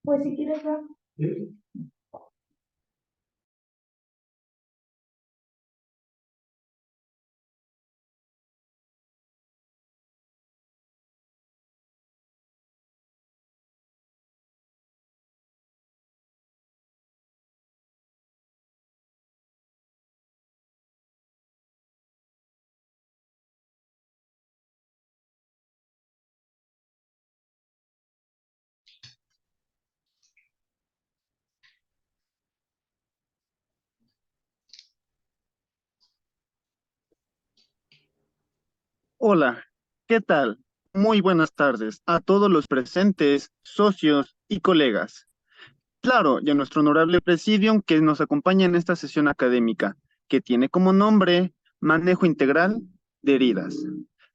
Pues si quieres ver. Hola, ¿qué tal? Muy buenas tardes a todos los presentes, socios y colegas. Claro, y a nuestro honorable presidium que nos acompaña en esta sesión académica, que tiene como nombre Manejo Integral de Heridas.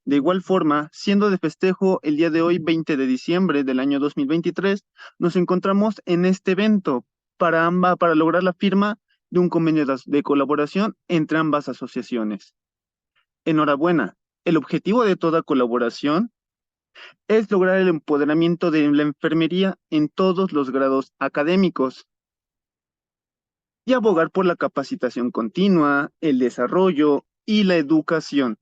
De igual forma, siendo de festejo el día de hoy, 20 de diciembre del año 2023, nos encontramos en este evento para lograr la firma de un convenio de colaboración entre ambas asociaciones. Enhorabuena. El objetivo de toda colaboración es lograr el empoderamiento de la enfermería en todos los grados académicos y abogar por la capacitación continua, el desarrollo y la educación.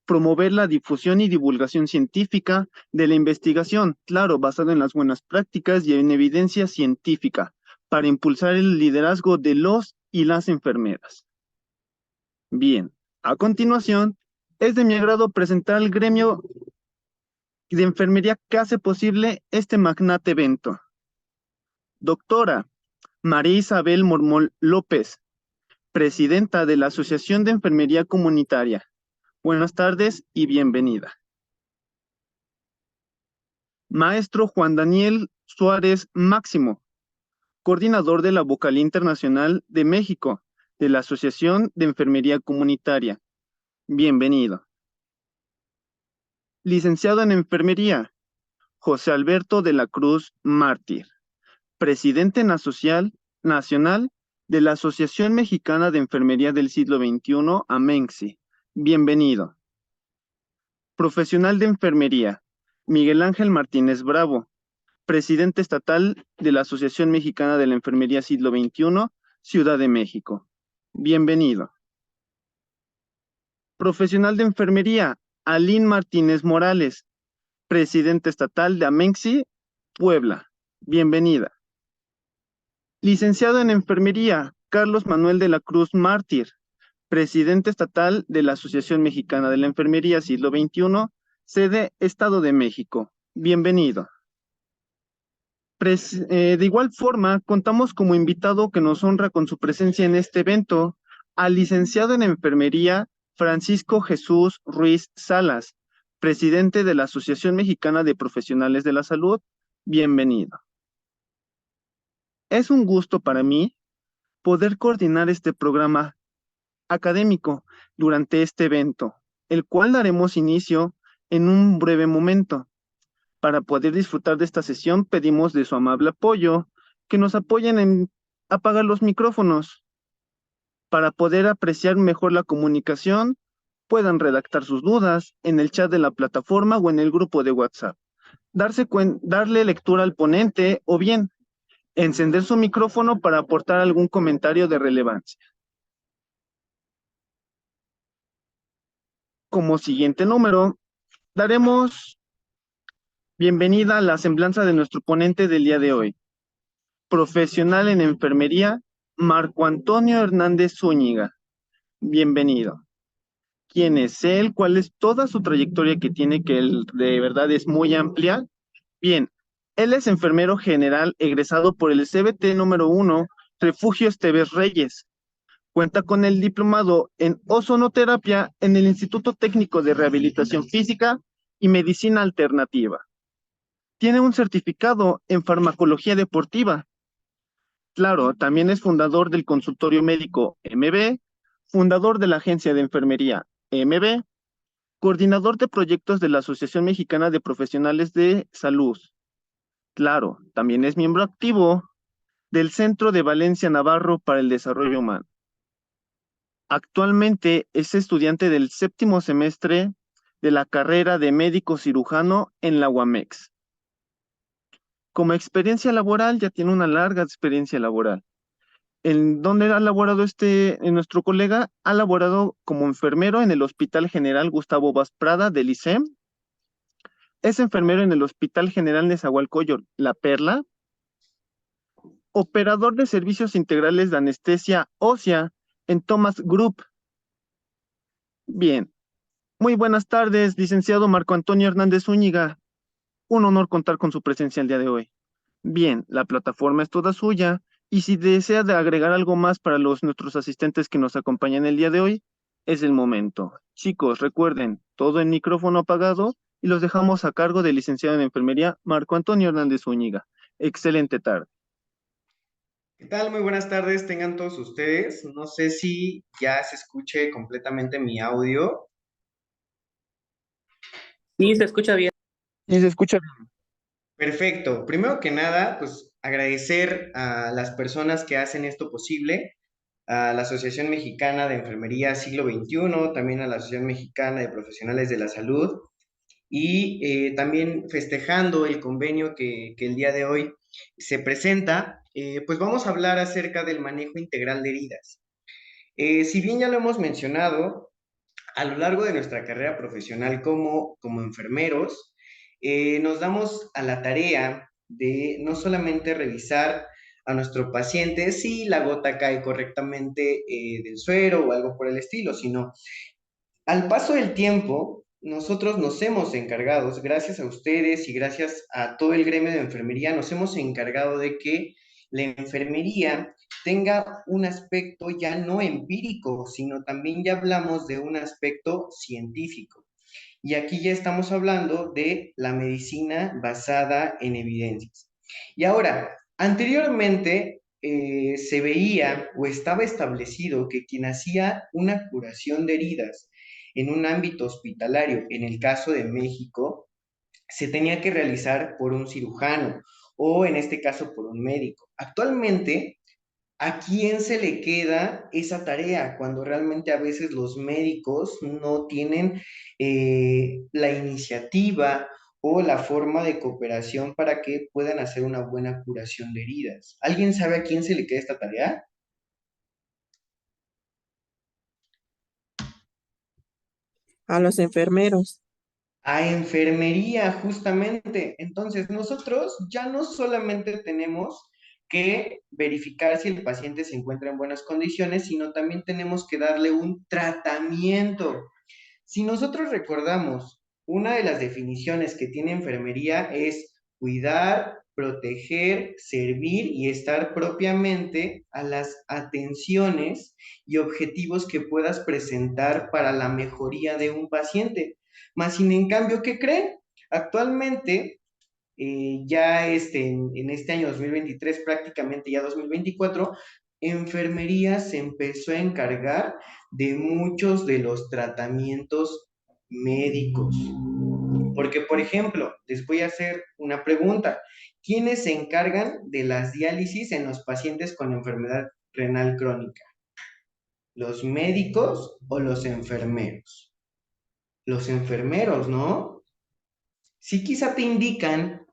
Promover la difusión y divulgación científica de la investigación, claro, basada en las buenas prácticas y en evidencia científica, para impulsar el liderazgo de los y las enfermeras. Bien, a continuación, es de mi agrado presentar al gremio de enfermería que hace posible este magnate evento. Doctora María Isabel Mormol López, presidenta de la Asociación de Enfermería Comunitaria. Buenas tardes y bienvenida. Maestro Juan Daniel Suárez Máximo, coordinador de la Vocalía Internacional de México, de la Asociación de Enfermería Comunitaria. Bienvenido. Licenciado en Enfermería, José Alberto de la Cruz Mártir, presidente nacional de la Asociación Mexicana de Enfermería del Siglo XXI, AMENSI. Bienvenido. Profesional de Enfermería, Miguel Ángel Martínez Bravo, presidente estatal de la Asociación Mexicana de la Enfermería Siglo XXI, Ciudad de México. Bienvenido. Profesional de Enfermería, Aline Martínez Morales, presidente estatal de AMENSI, Puebla. Bienvenida. Licenciado en Enfermería, Carlos Manuel de la Cruz Mártir, presidente estatal de la Asociación Mexicana de la Enfermería Siglo XXI, sede Estado de México. Bienvenido. De igual forma, contamos como invitado que nos honra con su presencia en este evento al licenciado en Enfermería Francisco Jesús Ruiz Salas, presidente de la Asociación Mexicana de Profesionales de la Salud. Bienvenido. Es un gusto para mí poder coordinar este programa académico durante este evento, el cual daremos inicio en un breve momento. Para poder disfrutar de esta sesión, pedimos de su amable apoyo que nos apoyen en apagar los micrófonos. Para poder apreciar mejor la comunicación, puedan redactar sus dudas en el chat de la plataforma o en el grupo de WhatsApp. Darle lectura al ponente o bien encender su micrófono para aportar algún comentario de relevancia. Como siguiente número, daremos bienvenida a la semblanza de nuestro ponente del día de hoy, profesional en enfermería, Marco Antonio Hernández Zúñiga. Bienvenido. ¿Quién es él? ¿Cuál es toda su trayectoria que tiene, que él de verdad es muy amplia? Bien, él es enfermero general egresado por el CBT número 1, Refugio Esteves Reyes. Cuenta con el diplomado en ozonoterapia en el Instituto Técnico de Rehabilitación Física y Medicina Alternativa. Tiene un certificado en farmacología deportiva. Claro, también es fundador del consultorio médico MB, fundador de la agencia de enfermería MB, coordinador de proyectos de la Asociación Mexicana de Profesionales de Salud. Claro, también es miembro activo del Centro de Valencia Navarro para el Desarrollo Humano. Actualmente es estudiante del 7º semestre de la carrera de médico cirujano en la UAMEX. Como experiencia laboral, ya tiene una larga experiencia laboral. ¿En dónde ha laborado nuestro colega? Ha laborado como enfermero en el Hospital General Gustavo Vaz Prada del ISEM. Es enfermero en el Hospital General Nezahualcóyotl, La Perla. Operador de servicios integrales de anestesia ósea en Thomas Group. Bien. Muy buenas tardes, licenciado Marco Antonio Hernández Zúñiga. Un honor contar con su presencia el día de hoy. Bien, la plataforma es toda suya y si desea de agregar algo más para nuestros asistentes que nos acompañan el día de hoy, es el momento. Chicos, recuerden, todo en micrófono apagado y los dejamos a cargo del licenciado en enfermería Marco Antonio Hernández Zúñiga. Excelente tarde. ¿Qué tal? Muy buenas tardes, tengan todos ustedes. No sé si ya se escuche completamente mi audio. Sí, se escucha bien. Y se escucha. Perfecto. Primero que nada, pues agradecer a las personas que hacen esto posible, a la Asociación Mexicana de Enfermería Siglo XXI, también a la Asociación Mexicana de Profesionales de la Salud y también festejando el convenio que el día de hoy se presenta, pues vamos a hablar acerca del manejo integral de heridas. Si bien ya lo hemos mencionado, a lo largo de nuestra carrera profesional como enfermeros, nos damos a la tarea de no solamente revisar a nuestro paciente si la gota cae correctamente del suero o algo por el estilo, sino al paso del tiempo, nosotros nos hemos encargado, gracias a ustedes y gracias a todo el gremio de enfermería, nos hemos encargado de que la enfermería tenga un aspecto ya no empírico, sino también ya hablamos de un aspecto científico. Y aquí ya estamos hablando de la medicina basada en evidencias. Y ahora, anteriormente se veía o estaba establecido que quien hacía una curación de heridas en un ámbito hospitalario, en el caso de México, se tenía que realizar por un cirujano o en este caso por un médico. Actualmente, ¿a quién se le queda esa tarea cuando realmente a veces los médicos no tienen la iniciativa o la forma de cooperación para que puedan hacer una buena curación de heridas? ¿Alguien sabe a quién se le queda esta tarea? A los enfermeros. A enfermería, justamente. Entonces, nosotros ya no solamente tenemos que verificar si el paciente se encuentra en buenas condiciones, sino también tenemos que darle un tratamiento. Si nosotros recordamos, una de las definiciones que tiene enfermería es cuidar, proteger, servir y estar propiamente a las atenciones y objetivos que puedas presentar para la mejoría de un paciente. Más sin en cambio, ¿qué creen? Actualmente, en este año 2023, prácticamente ya 2024, enfermería se empezó a encargar de muchos de los tratamientos médicos. Porque, por ejemplo, les voy a hacer una pregunta. ¿Quiénes se encargan de las diálisis en los pacientes con enfermedad renal crónica? ¿Los médicos o los enfermeros? Los enfermeros, ¿no? Sí, quizá te indican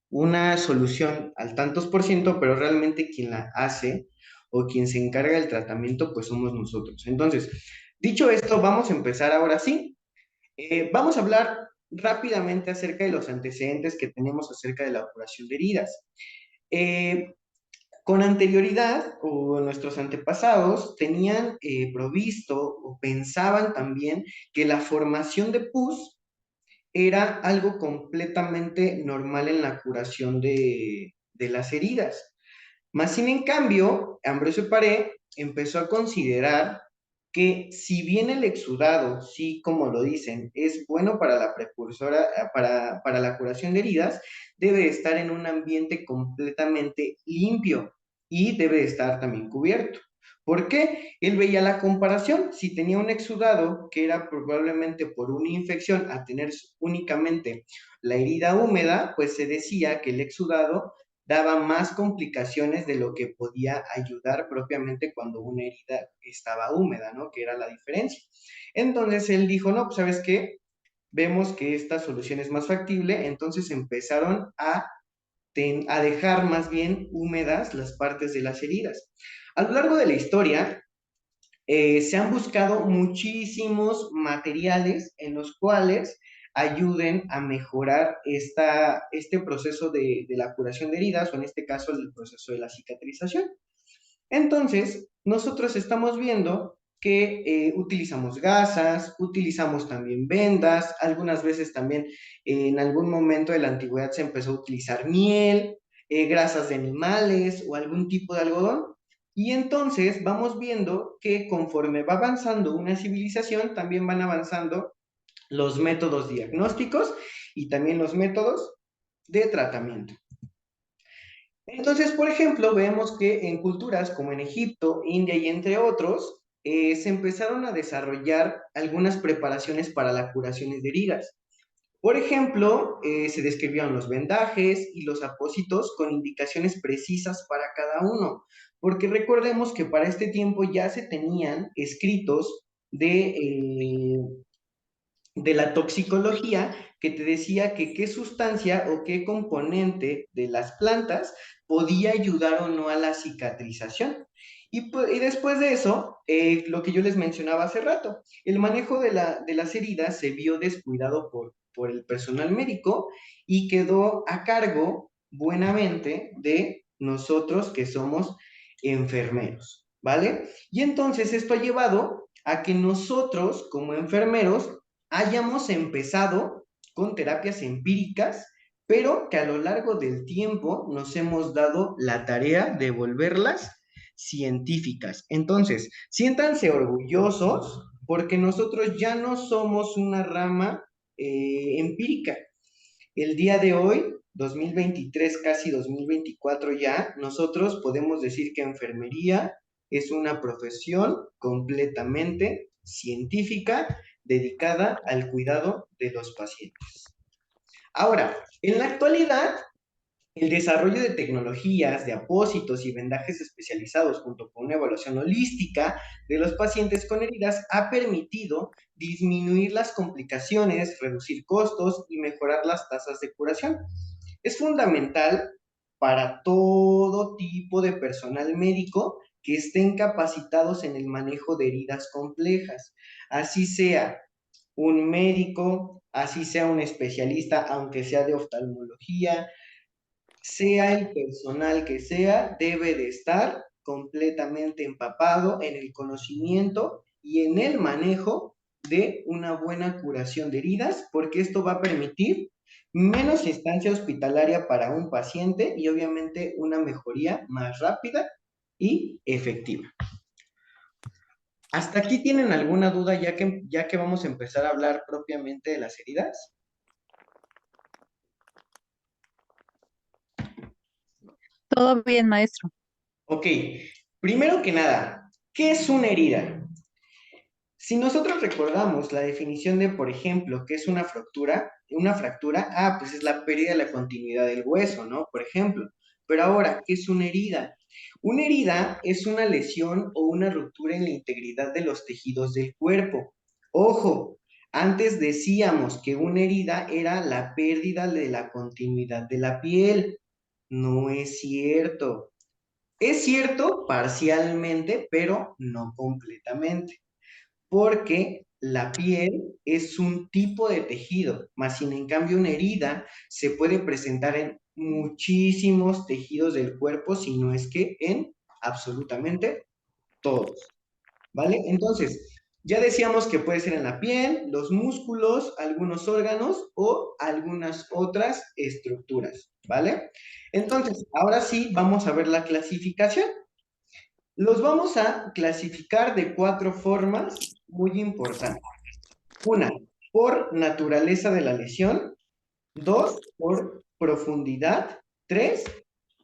una solución al tantos por ciento, pero realmente quien la hace o quien se encarga del tratamiento, pues somos nosotros. Entonces, dicho esto, vamos a empezar ahora sí. Vamos a hablar rápidamente acerca de los antecedentes que tenemos acerca de la curación de heridas. Con anterioridad, o nuestros antepasados tenían provisto o pensaban también que la formación de pus era algo completamente normal en la curación de las heridas. Más sin en cambio, Ambrosio Paré empezó a considerar que si bien el exudado, sí, como lo dicen, es bueno para la precursora, para la curación de heridas, debe estar en un ambiente completamente limpio y debe estar también cubierto. ¿Por qué? Él veía la comparación. Si tenía un exudado que era probablemente por una infección a tener únicamente la herida húmeda, pues se decía que el exudado daba más complicaciones de lo que podía ayudar propiamente cuando una herida estaba húmeda, ¿no? Que era la diferencia. Entonces él dijo, no, pues ¿sabes qué? Vemos que esta solución es más factible, entonces empezaron a dejar más bien húmedas las partes de las heridas. A lo largo de la historia, se han buscado muchísimos materiales en los cuales ayuden a mejorar este proceso de la curación de heridas, o en este caso el proceso de la cicatrización. Entonces, nosotros estamos viendo que utilizamos gasas, utilizamos también vendas, algunas veces también en algún momento de la antigüedad se empezó a utilizar miel, grasas de animales o algún tipo de algodón. Y entonces vamos viendo que conforme va avanzando una civilización, también van avanzando los métodos diagnósticos y también los métodos de tratamiento. Entonces, por ejemplo, vemos que en culturas como en Egipto, India y entre otros, se empezaron a desarrollar algunas preparaciones para la curación de heridas. Por ejemplo, se describieron los vendajes y los apósitos con indicaciones precisas para cada uno, porque recordemos que para este tiempo ya se tenían escritos de la toxicología que te decía que qué sustancia o qué componente de las plantas podía ayudar o no a la cicatrización. Y después de eso, lo que yo les mencionaba hace rato, el manejo de las heridas se vio descuidado por el personal médico y quedó a cargo buenamente de nosotros que somos enfermeros, ¿vale? Y entonces esto ha llevado a que nosotros como enfermeros hayamos empezado con terapias empíricas, pero que a lo largo del tiempo nos hemos dado la tarea de volverlas científicas. Entonces, siéntanse orgullosos porque nosotros ya no somos una rama empírica. El día de hoy, 2023, casi 2024 ya, nosotros podemos decir que enfermería es una profesión completamente científica dedicada al cuidado de los pacientes. Ahora, en la actualidad, el desarrollo de tecnologías, de apósitos y vendajes especializados junto con una evaluación holística de los pacientes con heridas ha permitido disminuir las complicaciones, reducir costos y mejorar las tasas de curación. Es fundamental para todo tipo de personal médico que estén capacitados en el manejo de heridas complejas, así sea un médico, así sea un especialista, aunque sea de oftalmología, sea el personal que sea, debe de estar completamente empapado en el conocimiento y en el manejo de una buena curación de heridas, porque esto va a permitir menos instancia hospitalaria para un paciente y obviamente una mejoría más rápida y efectiva. ¿Hasta aquí tienen alguna duda ya que vamos a empezar a hablar propiamente de las heridas? Todo bien, maestro. Ok, primero que nada, ¿qué es una herida? Si nosotros recordamos la definición de, por ejemplo, ¿qué es una fractura? Pues es la pérdida de la continuidad del hueso, ¿no? Por ejemplo. Pero ahora, ¿qué es una herida? Una herida es una lesión o una ruptura en la integridad de los tejidos del cuerpo. Ojo, antes decíamos que una herida era la pérdida de la continuidad de la piel. No es cierto. Es cierto parcialmente, pero no completamente, porque la piel es un tipo de tejido, más sin en cambio una herida se puede presentar en muchísimos tejidos del cuerpo, si no es que en absolutamente todos, ¿vale? Entonces, ya decíamos que puede ser en la piel, los músculos, algunos órganos o algunas otras estructuras, ¿vale? Entonces, ahora sí vamos a ver la clasificación. Los vamos a clasificar de 4 formas muy importantes. Una, por naturaleza de la lesión. 2, por profundidad. 3,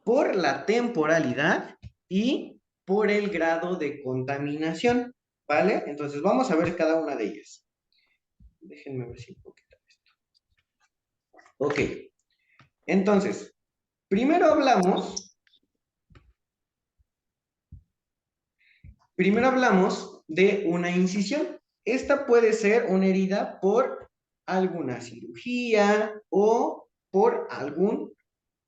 por la temporalidad. Y por el grado de contaminación. ¿Vale? Entonces vamos a ver cada una de ellas. Déjenme ver si un poquito esto. Ok. Entonces, primero hablamos de una incisión. Esta puede ser una herida por alguna cirugía o por algún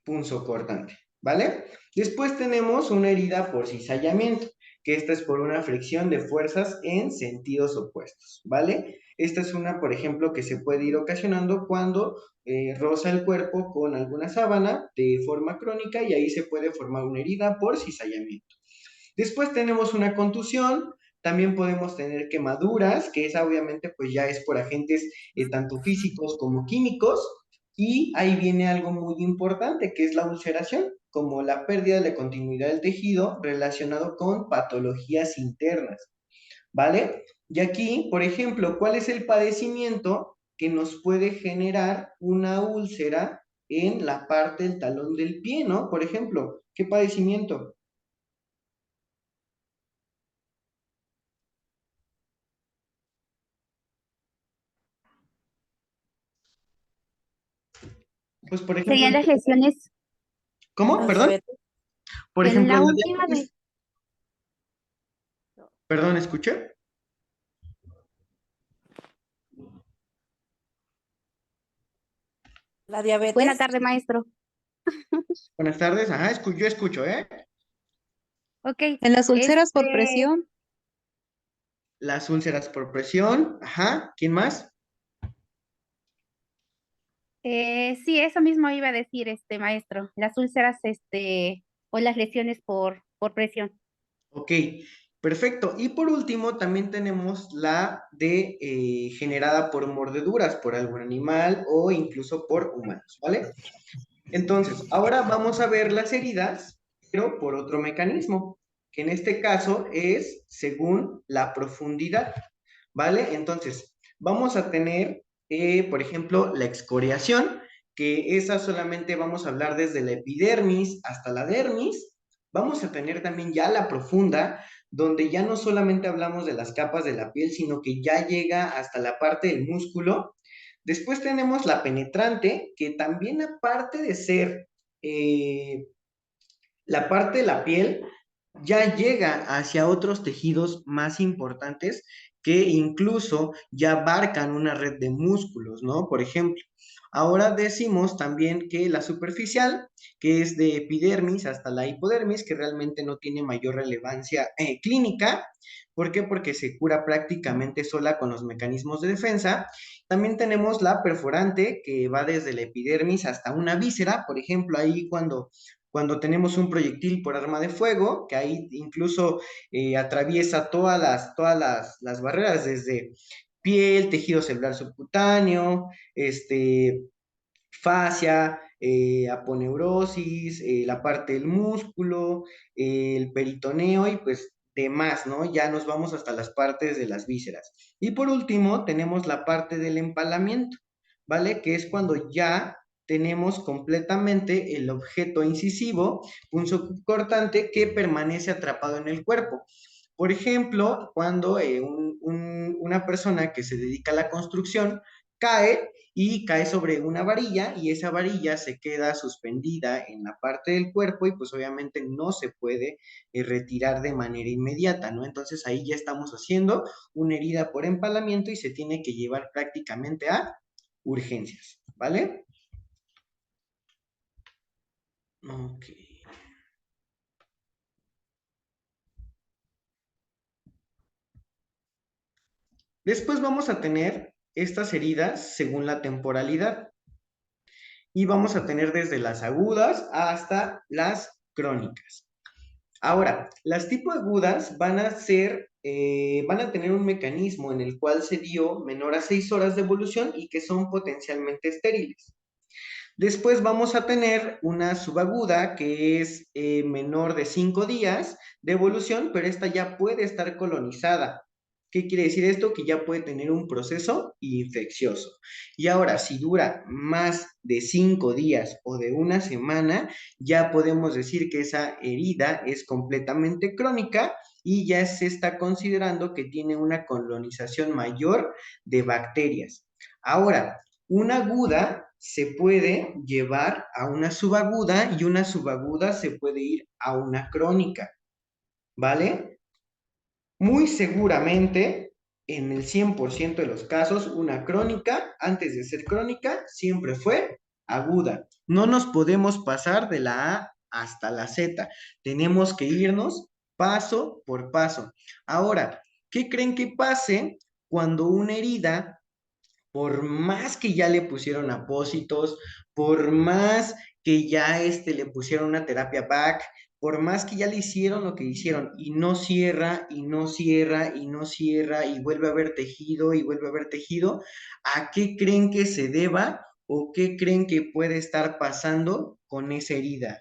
punzocortante, ¿vale? Después tenemos una herida por cizallamiento, que esta es por una fricción de fuerzas en sentidos opuestos, ¿vale? Esta es una, por ejemplo, que se puede ir ocasionando cuando roza el cuerpo con alguna sábana de forma crónica y ahí se puede formar una herida por cizallamiento. Después tenemos una contusión, también podemos tener quemaduras, que esa obviamente pues ya es por agentes tanto físicos como químicos, y ahí viene algo muy importante, que es la ulceración, como la pérdida de la continuidad del tejido relacionado con patologías internas, ¿vale? Y aquí, por ejemplo, ¿cuál es el padecimiento que nos puede generar una úlcera en la parte del talón del pie, ¿no? Por ejemplo, ¿qué padecimiento? Pues, por ejemplo, Serían las lesiones ¿cómo? La Perdón. diabetes. Por en ejemplo, la la última diabetes. Perdón, ¿escuché? La diabetes. Buena tarde, maestro. Buenas tardes. Ajá, yo escucho, ¿eh? Ok, En las ulceras por este, presión, Las úlceras por presión. Ajá. ¿Quién más? sí, eso mismo iba a decir, maestro, las úlceras, o las lesiones por presión. Ok, perfecto. Y por último, también tenemos la de generada por mordeduras, por algún animal o incluso por humanos, ¿vale? Entonces, ahora vamos a ver las heridas, pero por otro mecanismo, que en este caso es según la profundidad, ¿vale? Entonces, vamos a tener, por ejemplo, la excoriación, que esa solamente vamos a hablar desde la epidermis hasta la dermis. Vamos a tener también ya la profunda, donde ya no solamente hablamos de las capas de la piel, sino que ya llega hasta la parte del músculo. Después tenemos la penetrante, que también aparte de ser la parte de la piel, ya llega hacia otros tejidos más importantes que incluso ya abarcan una red de músculos, ¿no? Por ejemplo, ahora decimos también que la superficial, que es de epidermis hasta la hipodermis, que realmente no tiene mayor relevancia clínica. ¿Por qué? Porque se cura prácticamente sola con los mecanismos de defensa. También tenemos la perforante, que va desde la epidermis hasta una víscera. Por ejemplo, ahí cuando tenemos un proyectil por arma de fuego, que ahí incluso atraviesa todas las barreras, desde piel, tejido celular subcutáneo, fascia, aponeurosis, la parte del músculo, el peritoneo y pues demás, ¿no? Ya nos vamos hasta las partes de las vísceras. Y por último, tenemos la parte del empalamiento, ¿vale? Que es cuando ya tenemos completamente el objeto incisivo, punzocortante, que permanece atrapado en el cuerpo. Por ejemplo, cuando una persona que se dedica a la construcción cae y cae sobre una varilla y esa varilla se queda suspendida en la parte del cuerpo y pues obviamente no se puede retirar de manera inmediata, ¿no? Entonces ahí ya estamos haciendo una herida por empalamiento y se tiene que llevar prácticamente a urgencias, ¿vale? Ok. Después vamos a tener estas heridas según la temporalidad y vamos a tener desde las agudas hasta las crónicas. Ahora, las tipo agudas van a tener un mecanismo en el cual se dio menor a 6 horas de evolución y que son potencialmente estériles. Después vamos a tener una subaguda que es menor de 5 días de evolución, pero esta ya puede estar colonizada. ¿Qué quiere decir esto? Que ya puede tener un proceso infeccioso. Y ahora, si dura más de 5 días o de una semana, ya podemos decir que esa herida es completamente crónica y ya se está considerando que tiene una colonización mayor de bacterias. Ahora, una aguda se puede llevar a una subaguda y una subaguda se puede ir a una crónica, ¿vale? Muy seguramente, en el 100% de los casos, una crónica, antes de ser crónica, siempre fue aguda. No nos podemos pasar de la A hasta la Z. Tenemos que irnos paso por paso. Ahora, ¿qué creen que pase cuando una herida, por más que ya le pusieron apósitos, por más que ya le pusieron una terapia back, por más que ya le hicieron lo que hicieron y no cierra y no cierra y no cierra y vuelve a haber tejido y vuelve a haber tejido, ¿a qué creen que se deba o qué creen que puede estar pasando con esa herida?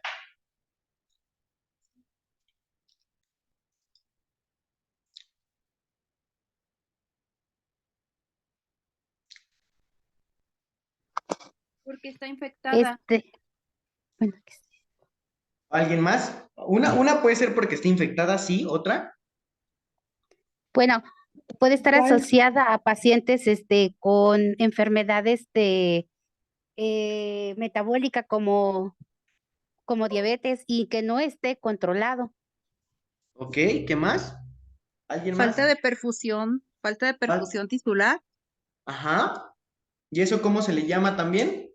Porque está infectada. Bueno, ¿Alguien más? Una puede ser porque está infectada, sí, otra. bueno, puede estar ¿Cuál? asociada a pacientes con enfermedades metabólica como diabetes y que no esté controlado. Ok, ¿qué más? ¿Alguien más? Falta de perfusión tisular. Ajá. ¿Y eso cómo se le llama también?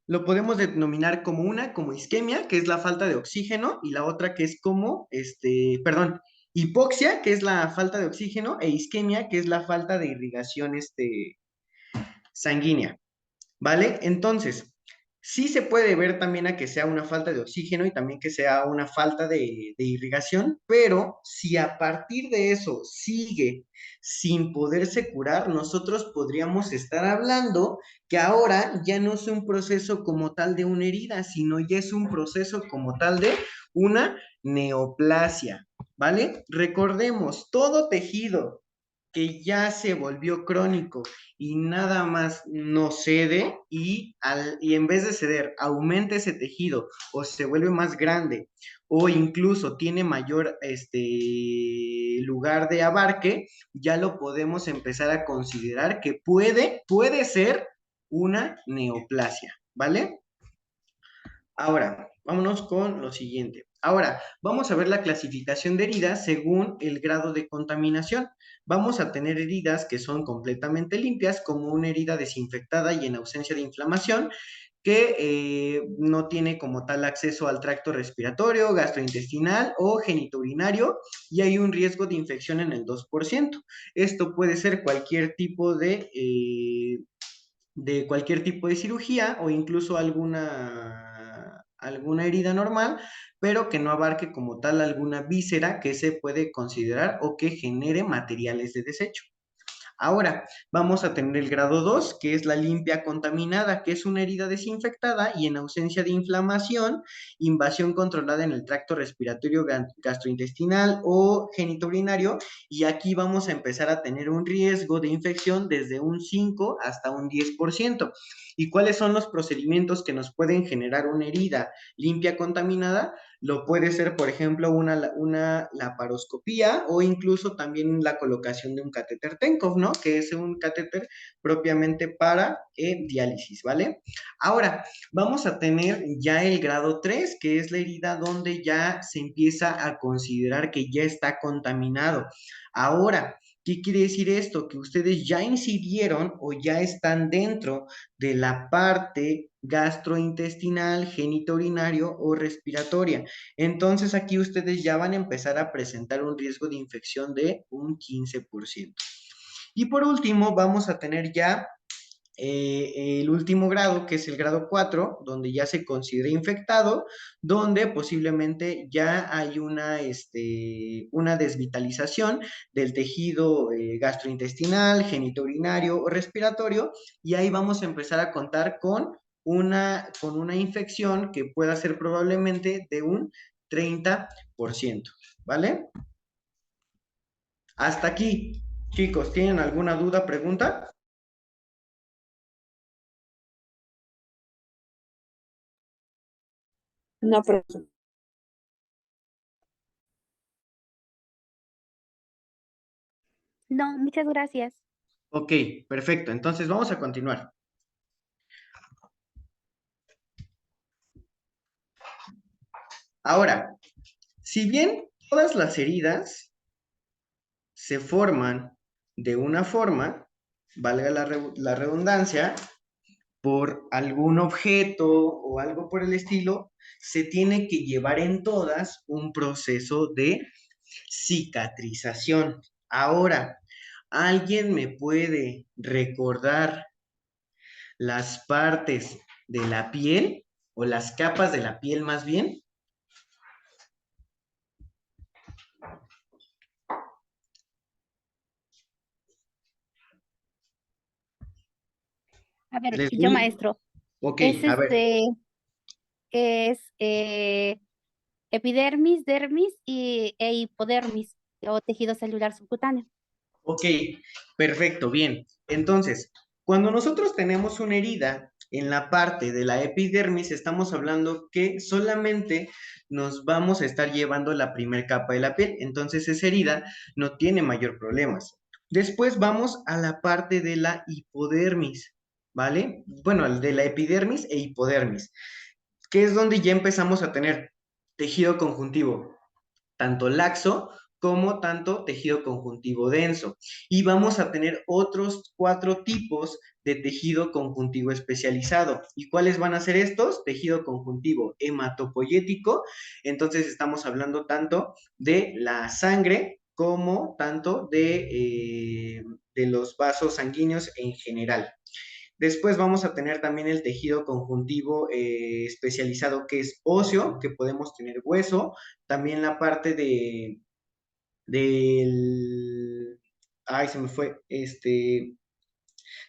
Lo podemos denominar como isquemia, que es la falta de oxígeno, y la otra que es hipoxia, que es la falta de oxígeno, e isquemia, que es la falta de irrigación, sanguínea, ¿vale? Entonces, sí se puede ver también a que sea una falta de oxígeno y también que sea una falta de irrigación, pero si a partir de eso sigue sin poderse curar, nosotros podríamos estar hablando que ahora ya no es un proceso como tal de una herida, sino ya es un proceso como tal de una neoplasia, ¿vale? Recordemos, todo tejido que ya se volvió crónico y nada más no cede y en vez de ceder aumenta ese tejido o se vuelve más grande o incluso tiene mayor lugar de abarque, ya lo podemos empezar a considerar que puede ser una neoplasia, ¿vale? Ahora, vámonos con lo siguiente. Ahora, vamos a ver la clasificación de heridas según el grado de contaminación. Vamos a tener heridas que son completamente limpias, como una herida desinfectada y en ausencia de inflamación, que no tiene como tal acceso al tracto respiratorio, gastrointestinal o genitourinario y hay un riesgo de infección en el 2%. Esto puede ser cualquier tipo de cualquier tipo de cirugía o incluso alguna herida normal, pero que no abarque como tal alguna víscera que se puede considerar o que genere materiales de desecho. Ahora, vamos a tener el grado 2, que es la limpia contaminada, que es una herida desinfectada y en ausencia de inflamación, invasión controlada en el tracto respiratorio gastrointestinal o genitourinario, y aquí vamos a empezar a tener un riesgo de infección desde un 5 hasta un 10%. ¿Y cuáles son los procedimientos que nos pueden generar una herida limpia contaminada? Lo puede ser, por ejemplo, una laparoscopía o incluso también la colocación de un catéter Tenkov, ¿no? Que es un catéter propiamente para diálisis, ¿vale? Ahora, vamos a tener ya el grado 3, que es la herida donde ya se empieza a considerar que ya está contaminado. Ahora, ¿qué quiere decir esto? Que ustedes ya incidieron o ya están dentro de la parte gastrointestinal, genitourinario o respiratoria. Entonces aquí ustedes ya van a empezar a presentar un riesgo de infección de un 15%. Y por último, vamos a tener ya el último grado, que es el grado 4, donde ya se considera infectado, donde posiblemente ya hay una desvitalización del tejido gastrointestinal, genitourinario o respiratorio, y ahí vamos a empezar a contar con una infección que pueda ser probablemente de un 30%, ¿vale? Hasta aquí, chicos, ¿tienen alguna duda, pregunta? No, profesor. No, muchas gracias. Ok, perfecto. Entonces vamos a continuar. Ahora, si bien todas las heridas se forman de una forma, valga la redundancia, por algún objeto o algo por el estilo, se tiene que llevar en todas un proceso de cicatrización. Ahora, ¿alguien me puede recordar las partes de la piel o las capas de la piel más bien? A ver, Les yo doy. maestro, Ok, es a ver. es epidermis, dermis e hipodermis o tejido celular subcutáneo. Ok, perfecto, bien. Entonces, cuando nosotros tenemos una herida en la parte de la epidermis, estamos hablando que solamente nos vamos a estar llevando la primer capa de la piel. Entonces, esa herida no tiene mayor problemas. Después vamos a la parte de la hipodermis, ¿vale? Bueno, de la epidermis e hipodermis, que es donde ya empezamos a tener tejido conjuntivo tanto laxo como tanto tejido conjuntivo denso. Y vamos a tener otros 4 tipos de tejido conjuntivo especializado. ¿Y cuáles van a ser estos? Tejido conjuntivo hematopoyético. Entonces estamos hablando tanto de la sangre como tanto de los vasos sanguíneos en general. Después vamos a tener también el tejido conjuntivo especializado que es óseo, que podemos tener hueso, también la parte del, ay, se me fue,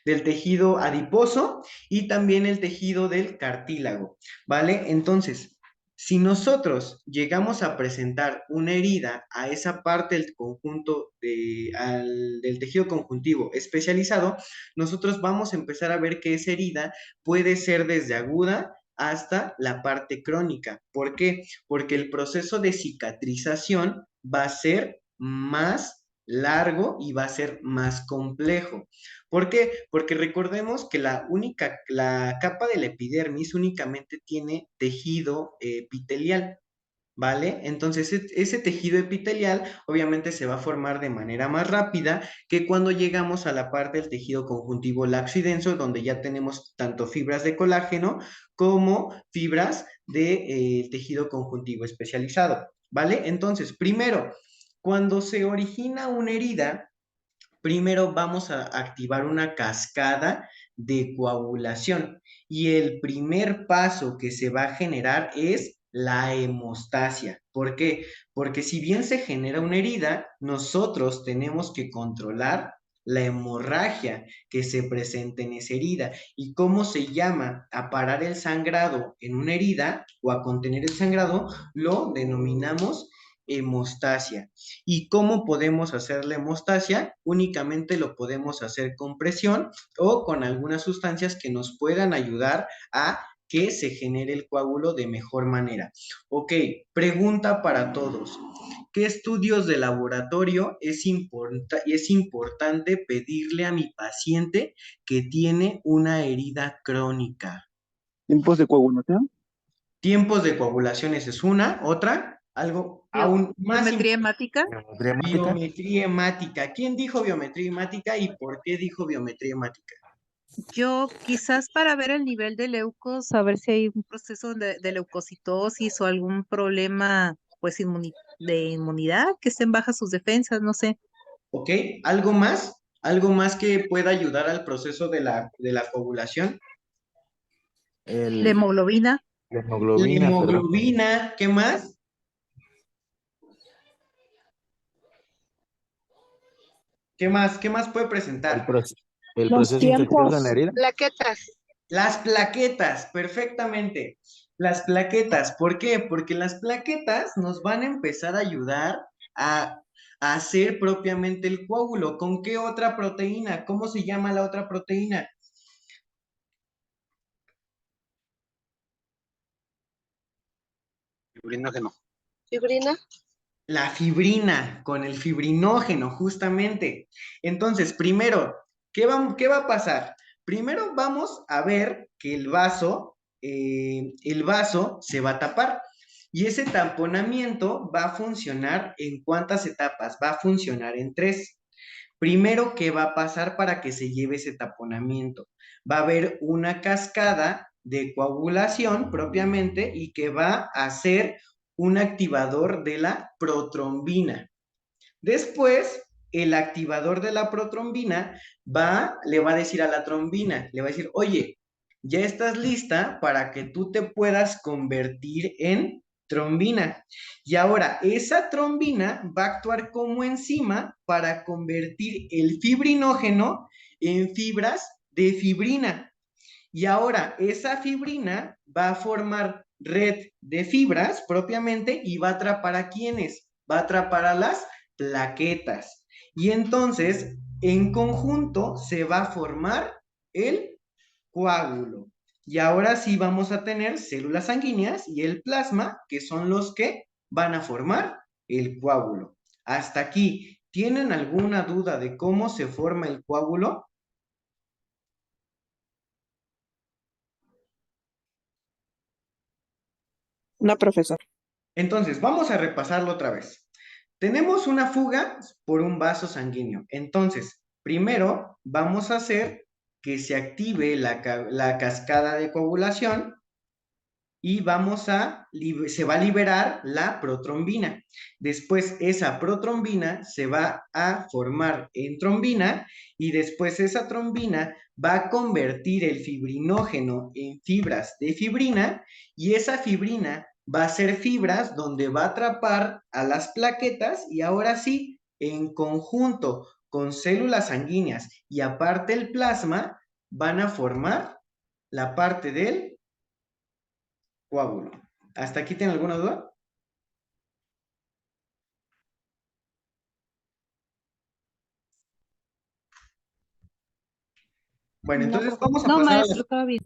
del tejido adiposo y también el tejido del cartílago, ¿vale? Entonces, Si nosotros llegamos a presentar una herida a esa parte del conjunto del tejido conjuntivo especializado, nosotros vamos a empezar a ver que esa herida puede ser desde aguda hasta la parte crónica. ¿Por qué? Porque el proceso de cicatrización va a ser más largo y va a ser más complejo. ¿Por qué? Porque recordemos que la capa de la epidermis únicamente tiene tejido epitelial, ¿vale? Entonces, ese tejido epitelial obviamente se va a formar de manera más rápida que cuando llegamos a la parte del tejido conjuntivo laxo y denso, donde ya tenemos tanto fibras de colágeno como fibras de tejido conjuntivo especializado, ¿vale? Entonces, primero, cuando se origina una herida, primero vamos a activar una cascada de coagulación y el primer paso que se va a generar es la hemostasia. ¿Por qué? Porque si bien se genera una herida, nosotros tenemos que controlar la hemorragia que se presenta en esa herida. ¿Y cómo se llama a parar el sangrado en una herida o a contener el sangrado? Lo denominamos hemostasia. ¿Y cómo podemos hacer la hemostasia? Únicamente lo podemos hacer con presión o con algunas sustancias que nos puedan ayudar a que se genere el coágulo de mejor manera. Ok, pregunta para todos. ¿Qué estudios de laboratorio es importante pedirle a mi paciente que tiene una herida crónica? ¿Tiempos de coagulación? Tiempos de coagulación, esa es una. Otra, algo aún más Biometría importante. hemática. Dramática. Biometría hemática. ¿Quién dijo biometría hemática y por qué dijo biometría hemática? Yo quizás para ver el nivel de leucos, a ver si hay un proceso de leucocitosis o algún problema pues de inmunidad, que estén bajas sus defensas, no sé. ¿Ok? ¿Algo más? ¿Algo más que pueda ayudar al proceso de la coagulación? La La hemoglobina. La hemoglobina, perdón. hemoglobina, ¿qué más? ¿Qué más? ¿Qué más puede El, presentar? el Los proceso infeccioso en la tiempos. herida. Las plaquetas, perfectamente. Las plaquetas, ¿por qué? Porque las plaquetas nos van a empezar a ayudar a hacer propiamente el coágulo. ¿Con qué otra proteína? ¿Cómo se llama la otra proteína? Fibrinógeno. La fibrina, con el fibrinógeno, justamente. Entonces, primero, qué va a pasar? Primero vamos a ver que el vaso se va a tapar. Y ese tamponamiento va a funcionar en ¿cuántas etapas? Va a funcionar en 3. Primero, ¿qué va a pasar para que se lleve ese taponamiento? Va a haber una cascada de coagulación propiamente y que va a ser un activador de la protrombina. Después, el activador de la protrombina le va a decir a la trombina, le va a decir, oye, ya estás lista para que tú te puedas convertir en trombina. Y ahora, esa trombina va a actuar como enzima para convertir el fibrinógeno en fibras de fibrina. Y ahora, esa fibrina va a formar red de fibras propiamente y va a atrapar a ¿quiénes? Va a atrapar a las plaquetas. Y entonces, en conjunto, se va a formar el coágulo. Y ahora sí vamos a tener células sanguíneas y el plasma, que son los que van a formar el coágulo. Hasta aquí, ¿tienen alguna duda de cómo se forma el coágulo? No, profesor. Entonces, vamos a repasarlo otra vez. Tenemos una fuga por un vaso sanguíneo. Entonces, primero vamos a hacer que se active la cascada de coagulación y se va a liberar la protrombina. Después esa protrombina se va a formar en trombina y después esa trombina va a convertir el fibrinógeno en fibras de fibrina y esa fibrina va a ser fibras donde va a atrapar a las plaquetas y ahora sí, en conjunto con células sanguíneas y aparte el plasma, van a formar la parte del coágulo. ¿Hasta aquí tienen alguna duda? Bueno, No, entonces profe. No, maestro, todo bien.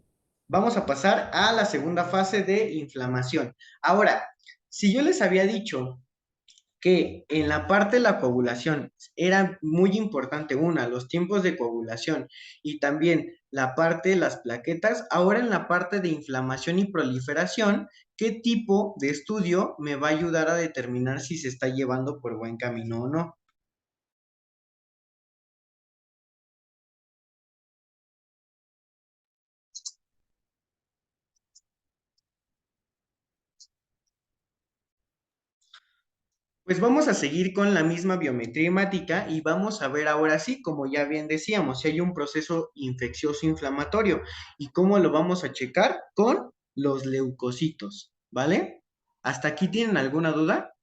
vamos a pasar a la segunda fase de inflamación. Ahora, si yo les había dicho que en la parte de la coagulación era muy importante los tiempos de coagulación y también la parte de las plaquetas, ahora en la parte de inflamación y proliferación, ¿qué tipo de estudio me va a ayudar a determinar si se está llevando por buen camino o no? Pues vamos a seguir con la misma biometría hemática y vamos a ver ahora sí, como ya bien decíamos, si hay un proceso infeccioso inflamatorio y cómo lo vamos a checar con los leucocitos, ¿vale? ¿Hasta aquí tienen alguna duda?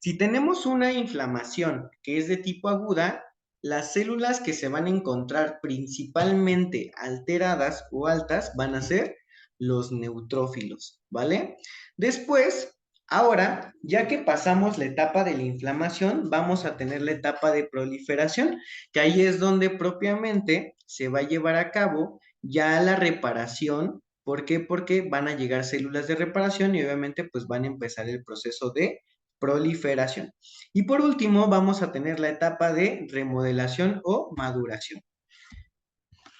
Si tenemos una inflamación que es de tipo aguda, las células que se van a encontrar principalmente alteradas o altas van a ser los neutrófilos, ¿vale? Después, ahora, ya que pasamos la etapa de la inflamación, vamos a tener la etapa de proliferación, que ahí es donde propiamente se va a llevar a cabo ya la reparación. ¿Por qué? Porque van a llegar células de reparación y obviamente pues van a empezar el proceso de proliferación. Y por último, vamos a tener la etapa de remodelación o maduración.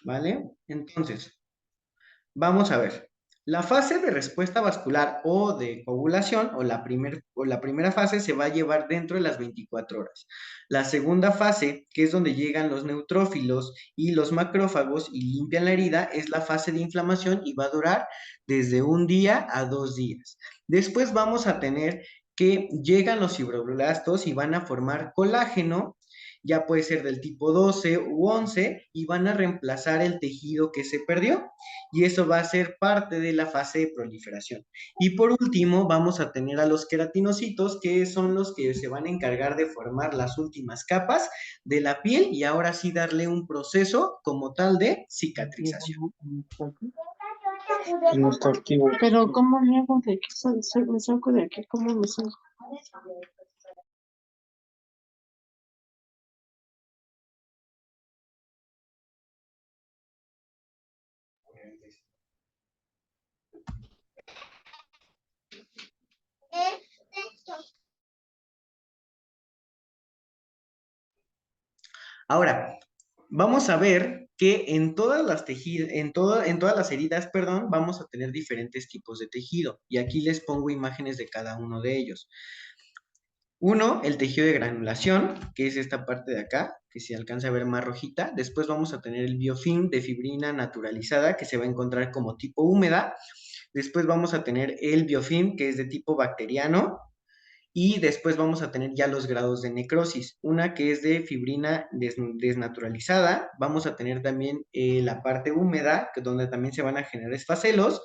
¿Vale? Entonces, vamos a ver. La fase de respuesta vascular o de coagulación o la primera fase se va a llevar dentro de las 24 horas. La segunda fase, que es donde llegan los neutrófilos y los macrófagos y limpian la herida, es la fase de inflamación y va a durar desde 1 día a 2 días. Después vamos a tener que llegan los fibroblastos y van a formar colágeno, ya puede ser del tipo 12 u 11, y van a reemplazar el tejido que se perdió y eso va a ser parte de la fase de proliferación. Y por último, vamos a tener a los queratinocitos, que son los que se van a encargar de formar las últimas capas de la piel y ahora sí darle un proceso como tal de cicatrización. No está activo. Pero ¿cómo me hago de aquí? Me saco de aquí, ¿cómo me saco? Ahora, vamos a ver que en todas las en todas las heridas, perdón, vamos a tener diferentes tipos de tejido. Y aquí les pongo imágenes de cada uno de ellos. Uno, el tejido de granulación, que es esta parte de acá, que se alcanza a ver más rojita. Después vamos a tener el biofilm de fibrina naturalizada, que se va a encontrar como tipo húmeda. Después vamos a tener el biofilm, que es de tipo bacteriano. Y después vamos a tener ya los grados de necrosis. Una que es de fibrina desnaturalizada. Vamos a tener también la parte húmeda, donde también se van a generar esfacelos.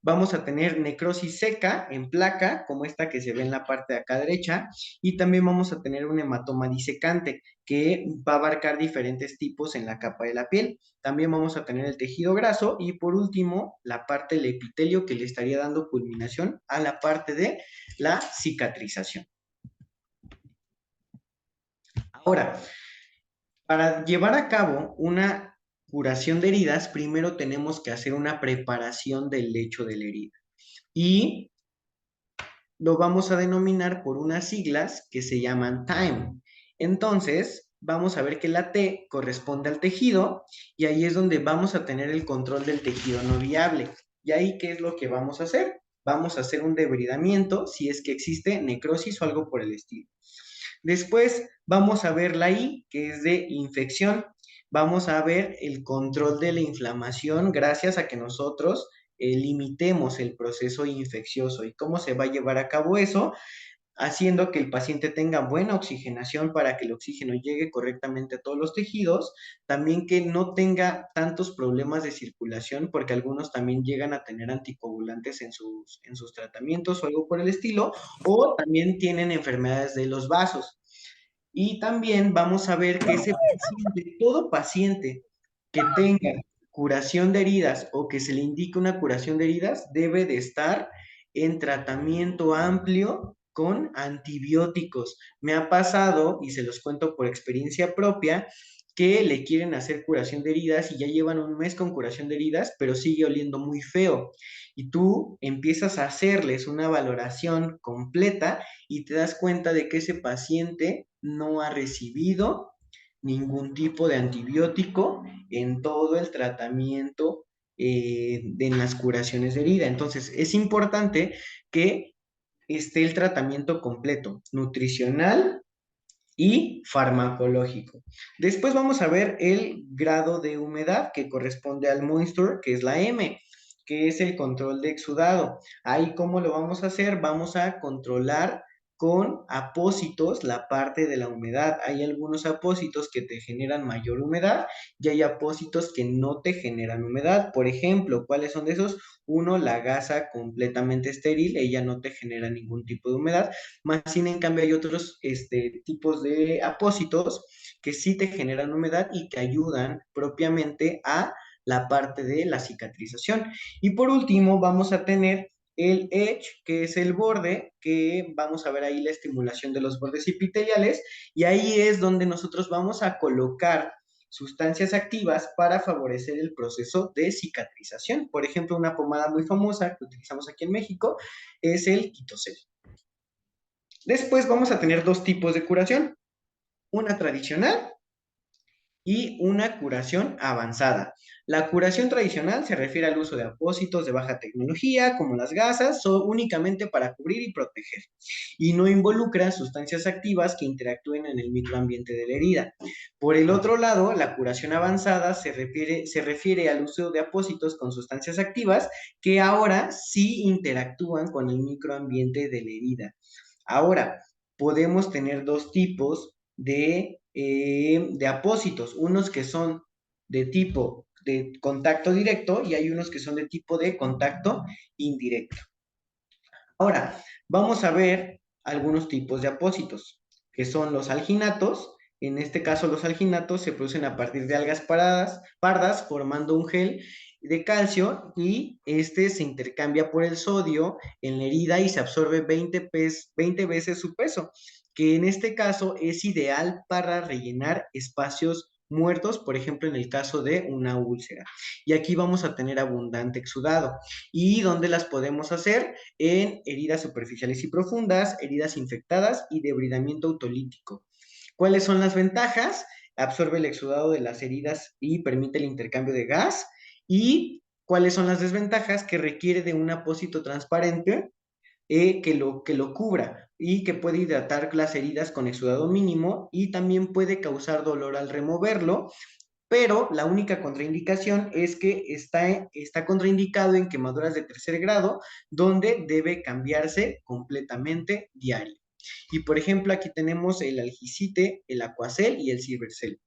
Vamos a tener necrosis seca en placa, como esta que se ve en la parte de acá derecha, y también vamos a tener un hematoma disecante, que va a abarcar diferentes tipos en la capa de la piel. También vamos a tener el tejido graso, y por último, la parte del epitelio, que le estaría dando culminación a la parte de la cicatrización. Ahora, para llevar a cabo una curación de heridas, primero tenemos que hacer una preparación del lecho de la herida. Y lo vamos a denominar por unas siglas que se llaman TIME. Entonces, vamos a ver que la T corresponde al tejido y ahí es donde vamos a tener el control del tejido no viable. ¿Y ahí qué es lo que vamos a hacer? Vamos a hacer un debridamiento si es que existe necrosis o algo por el estilo. Después vamos a ver la I, que es de infección. Vamos a ver el control de la inflamación gracias a que nosotros limitemos el proceso infeccioso. ¿Y cómo se va a llevar a cabo eso? Haciendo que el paciente tenga buena oxigenación para que el oxígeno llegue correctamente a todos los tejidos, también que no tenga tantos problemas de circulación, porque algunos también llegan a tener anticoagulantes en sus tratamientos o algo por el estilo, o también tienen enfermedades de los vasos. Y también vamos a ver que ese paciente, todo paciente que tenga curación de heridas o que se le indique una curación de heridas debe de estar en tratamiento amplio con antibióticos. Me ha pasado, y se los cuento por experiencia propia, que le quieren hacer curación de heridas y ya llevan un mes con curación de heridas, pero sigue oliendo muy feo. Y tú empiezas a hacerles una valoración completa y te das cuenta de que ese paciente no ha recibido ningún tipo de antibiótico en todo el tratamiento en las curaciones de herida. Entonces, es importante que esté el tratamiento completo, nutricional y farmacológico. Después vamos a ver el grado de humedad que corresponde al moisture, que es la M, que es el control de exudado. Ahí, ¿cómo lo vamos a hacer? Vamos a controlar con apósitos la parte de la humedad. Hay algunos apósitos que te generan mayor humedad y hay apósitos que no te generan humedad. Por ejemplo, ¿cuáles son de esos? Uno, la gasa completamente estéril, ella no te genera ningún tipo de humedad. Más sin en cambio hay otros tipos de apósitos que sí te generan humedad y que ayudan propiamente a la parte de la cicatrización. Y por último vamos a tener el edge, que es el borde, que vamos a ver ahí la estimulación de los bordes epiteliales, y ahí es donde nosotros vamos a colocar sustancias activas para favorecer el proceso de cicatrización. Por ejemplo, una pomada muy famosa que utilizamos aquí en México es el Quitocel. Después vamos a tener dos tipos de curación, una tradicional y una curación avanzada. La curación tradicional se refiere al uso de apósitos de baja tecnología, como las gasas, son únicamente para cubrir y proteger, y no involucran sustancias activas que interactúen en el microambiente de la herida. Por el otro lado, la curación avanzada se refiere al uso de apósitos con sustancias activas que ahora sí interactúan con el microambiente de la herida. Ahora, podemos tener dos tipos de apósitos, unos que son de tipo de contacto directo y hay unos que son de tipo de contacto indirecto. Ahora, vamos a ver algunos tipos de apósitos, que son los alginatos. En este caso, los alginatos se producen a partir de algas pardas formando un gel de calcio y este se intercambia por el sodio en la herida y se absorbe 20 veces su peso, que en este caso es ideal para rellenar espacios muertos, por ejemplo, en el caso de una úlcera. Y aquí vamos a tener abundante exudado. ¿Y dónde las podemos hacer? En heridas superficiales y profundas, heridas infectadas y debridamiento autolítico. ¿Cuáles son las ventajas? Absorbe el exudado de las heridas y permite el intercambio de gas. ¿Y cuáles son las desventajas? Que requiere de un apósito transparente que lo cubra y que puede hidratar las heridas con exudado mínimo y también puede causar dolor al removerlo, pero la única contraindicación es que está contraindicado en quemaduras de tercer grado, donde debe cambiarse completamente diario. Y por ejemplo, aquí tenemos el algicite, el Aquacel y el Silvercel.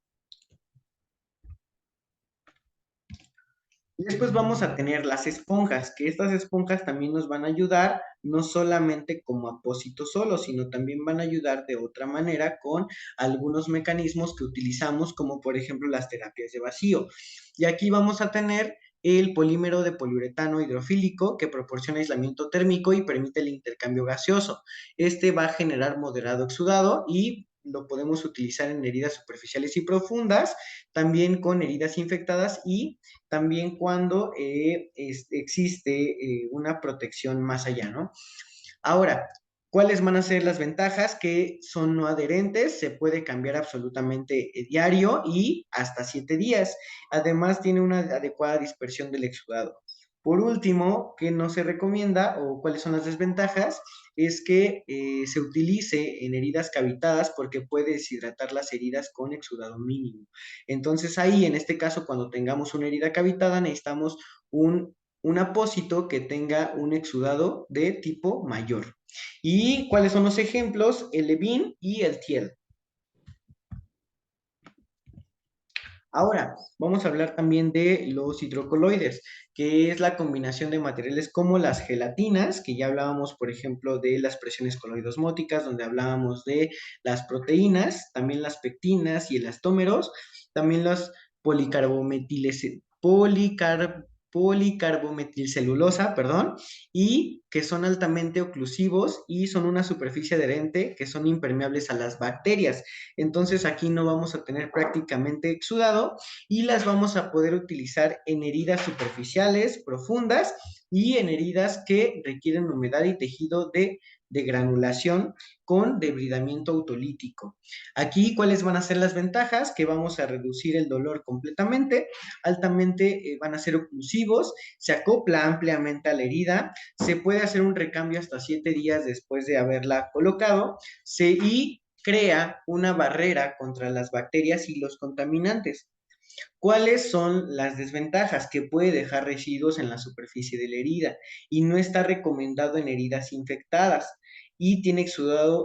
Y después vamos a tener las esponjas, que estas esponjas también nos van a ayudar, no solamente como apósito solo, sino también van a ayudar de otra manera con algunos mecanismos que utilizamos, como por ejemplo las terapias de vacío. Y aquí vamos a tener el polímero de poliuretano hidrofílico que proporciona aislamiento térmico y permite el intercambio gaseoso. Este va a generar moderado exudado y lo podemos utilizar en heridas superficiales y profundas, también con heridas infectadas y también cuando existe una protección más allá, ¿no? Ahora, ¿cuáles van a ser las ventajas? Que son no adherentes, se puede cambiar absolutamente diario y hasta 7 días. Además, tiene una adecuada dispersión del exudado. Por último, que no se recomienda o cuáles son las desventajas, es que se utilice en heridas cavitadas porque puede deshidratar las heridas con exudado mínimo. Entonces ahí, en este caso, cuando tengamos una herida cavitada, necesitamos un apósito que tenga un exudado de tipo mayor. ¿Y cuáles son los ejemplos? El Levin y el Thiel. Ahora, vamos a hablar también de los hidrocoloides, que es la combinación de materiales como las gelatinas, que ya hablábamos, por ejemplo, de las presiones coloidosmóticas, donde hablábamos de las proteínas, también las pectinas y elastómeros, también los policarbometilcelulosa, perdón, y que son altamente oclusivos y son una superficie adherente que son impermeables a las bacterias. Entonces aquí no vamos a tener prácticamente exudado y las vamos a poder utilizar en heridas superficiales, profundas y en heridas que requieren humedad y tejido de granulación con debridamiento autolítico. Aquí, ¿cuáles van a ser las ventajas? Que vamos a reducir el dolor completamente, altamente van a ser oclusivos, se acopla ampliamente a la herida, se puede hacer un recambio hasta 7 días después de haberla colocado, y crea una barrera contra las bacterias y los contaminantes. ¿Cuáles son las desventajas? Que puede dejar residuos en la superficie de la herida y no está recomendado en heridas infectadas y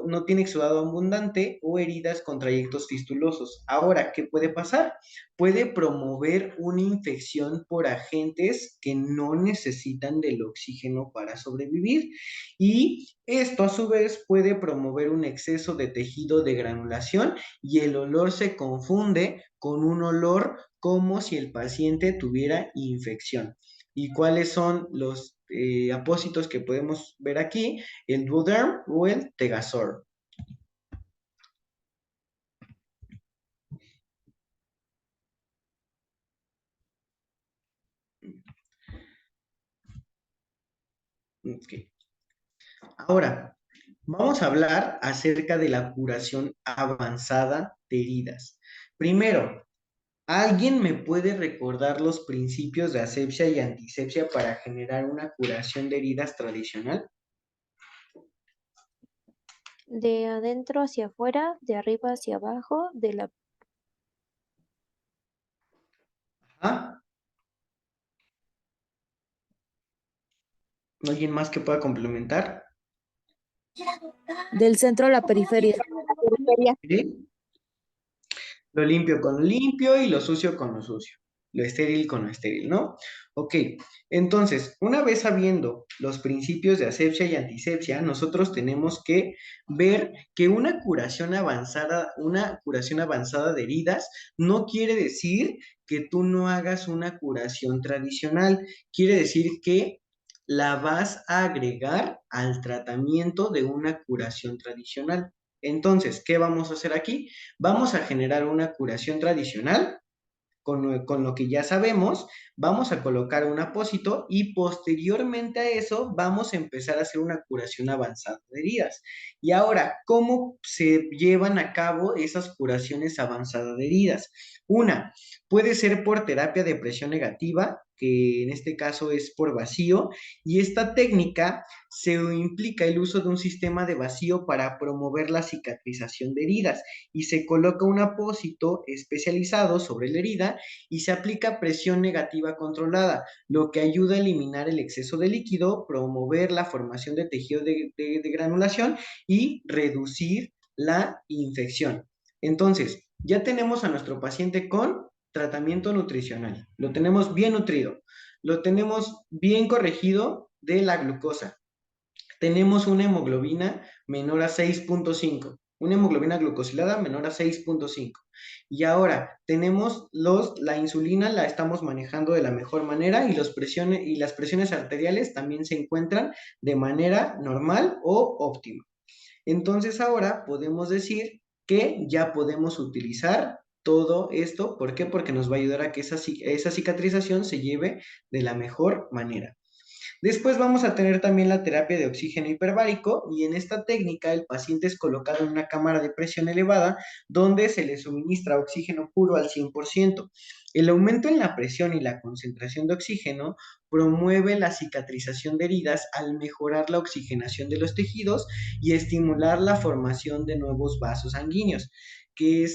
no tiene exudado abundante o heridas con trayectos fistulosos. Ahora, ¿qué puede pasar? Puede promover una infección por agentes que no necesitan del oxígeno para sobrevivir y esto a su vez puede promover un exceso de tejido de granulación y el olor se confunde con un olor como si el paciente tuviera infección. ¿Y cuáles son los apósitos que podemos ver aquí? El Duoderm o el Tegasol. Okay. Ahora, vamos a hablar acerca de la curación avanzada de heridas. Primero, ¿alguien me puede recordar los principios de asepsia y antisepsia para generar una curación de heridas tradicional? De adentro hacia afuera, de arriba hacia abajo, de la... ¿Ah? ¿Alguien más que pueda complementar? Del centro a la periferia. ¿Sí? Lo limpio con lo limpio y lo sucio con lo sucio. Lo estéril con lo estéril, ¿no? Ok, entonces, una vez sabiendo los principios de asepsia y antisepsia, nosotros tenemos que ver que una curación avanzada de heridas no quiere decir que tú no hagas una curación tradicional, quiere decir que la vas a agregar al tratamiento de una curación tradicional. Entonces, ¿qué vamos a hacer aquí? Vamos a generar una curación tradicional con lo que ya sabemos, vamos a colocar un apósito y posteriormente a eso vamos a empezar a hacer una curación avanzada de heridas. Y ahora, ¿cómo se llevan a cabo esas curaciones avanzadas de heridas? Una, puede ser por terapia de presión negativa, que en este caso es por vacío, y esta técnica se implica el uso de un sistema de vacío para promover la cicatrización de heridas y se coloca un apósito especializado sobre la herida y se aplica presión negativa controlada, lo que ayuda a eliminar el exceso de líquido, promover la formación de tejido de granulación y reducir la infección. Entonces, ya tenemos a nuestro paciente con tratamiento nutricional, lo tenemos bien nutrido, lo tenemos bien corregido de la glucosa, tenemos una hemoglobina menor a 6.5, una hemoglobina glucosilada menor a 6.5. Y ahora tenemos la insulina la estamos manejando de la mejor manera y las presiones arteriales también se encuentran de manera normal o óptima. Entonces ahora podemos decir que ya podemos utilizar todo esto. ¿Por qué? Porque nos va a ayudar a que esa cicatrización se lleve de la mejor manera. Después vamos a tener también la terapia de oxígeno hiperbárico y en esta técnica el paciente es colocado en una cámara de presión elevada donde se le suministra oxígeno puro al 100%. El aumento en la presión y la concentración de oxígeno promueve la cicatrización de heridas al mejorar la oxigenación de los tejidos y estimular la formación de nuevos vasos sanguíneos, que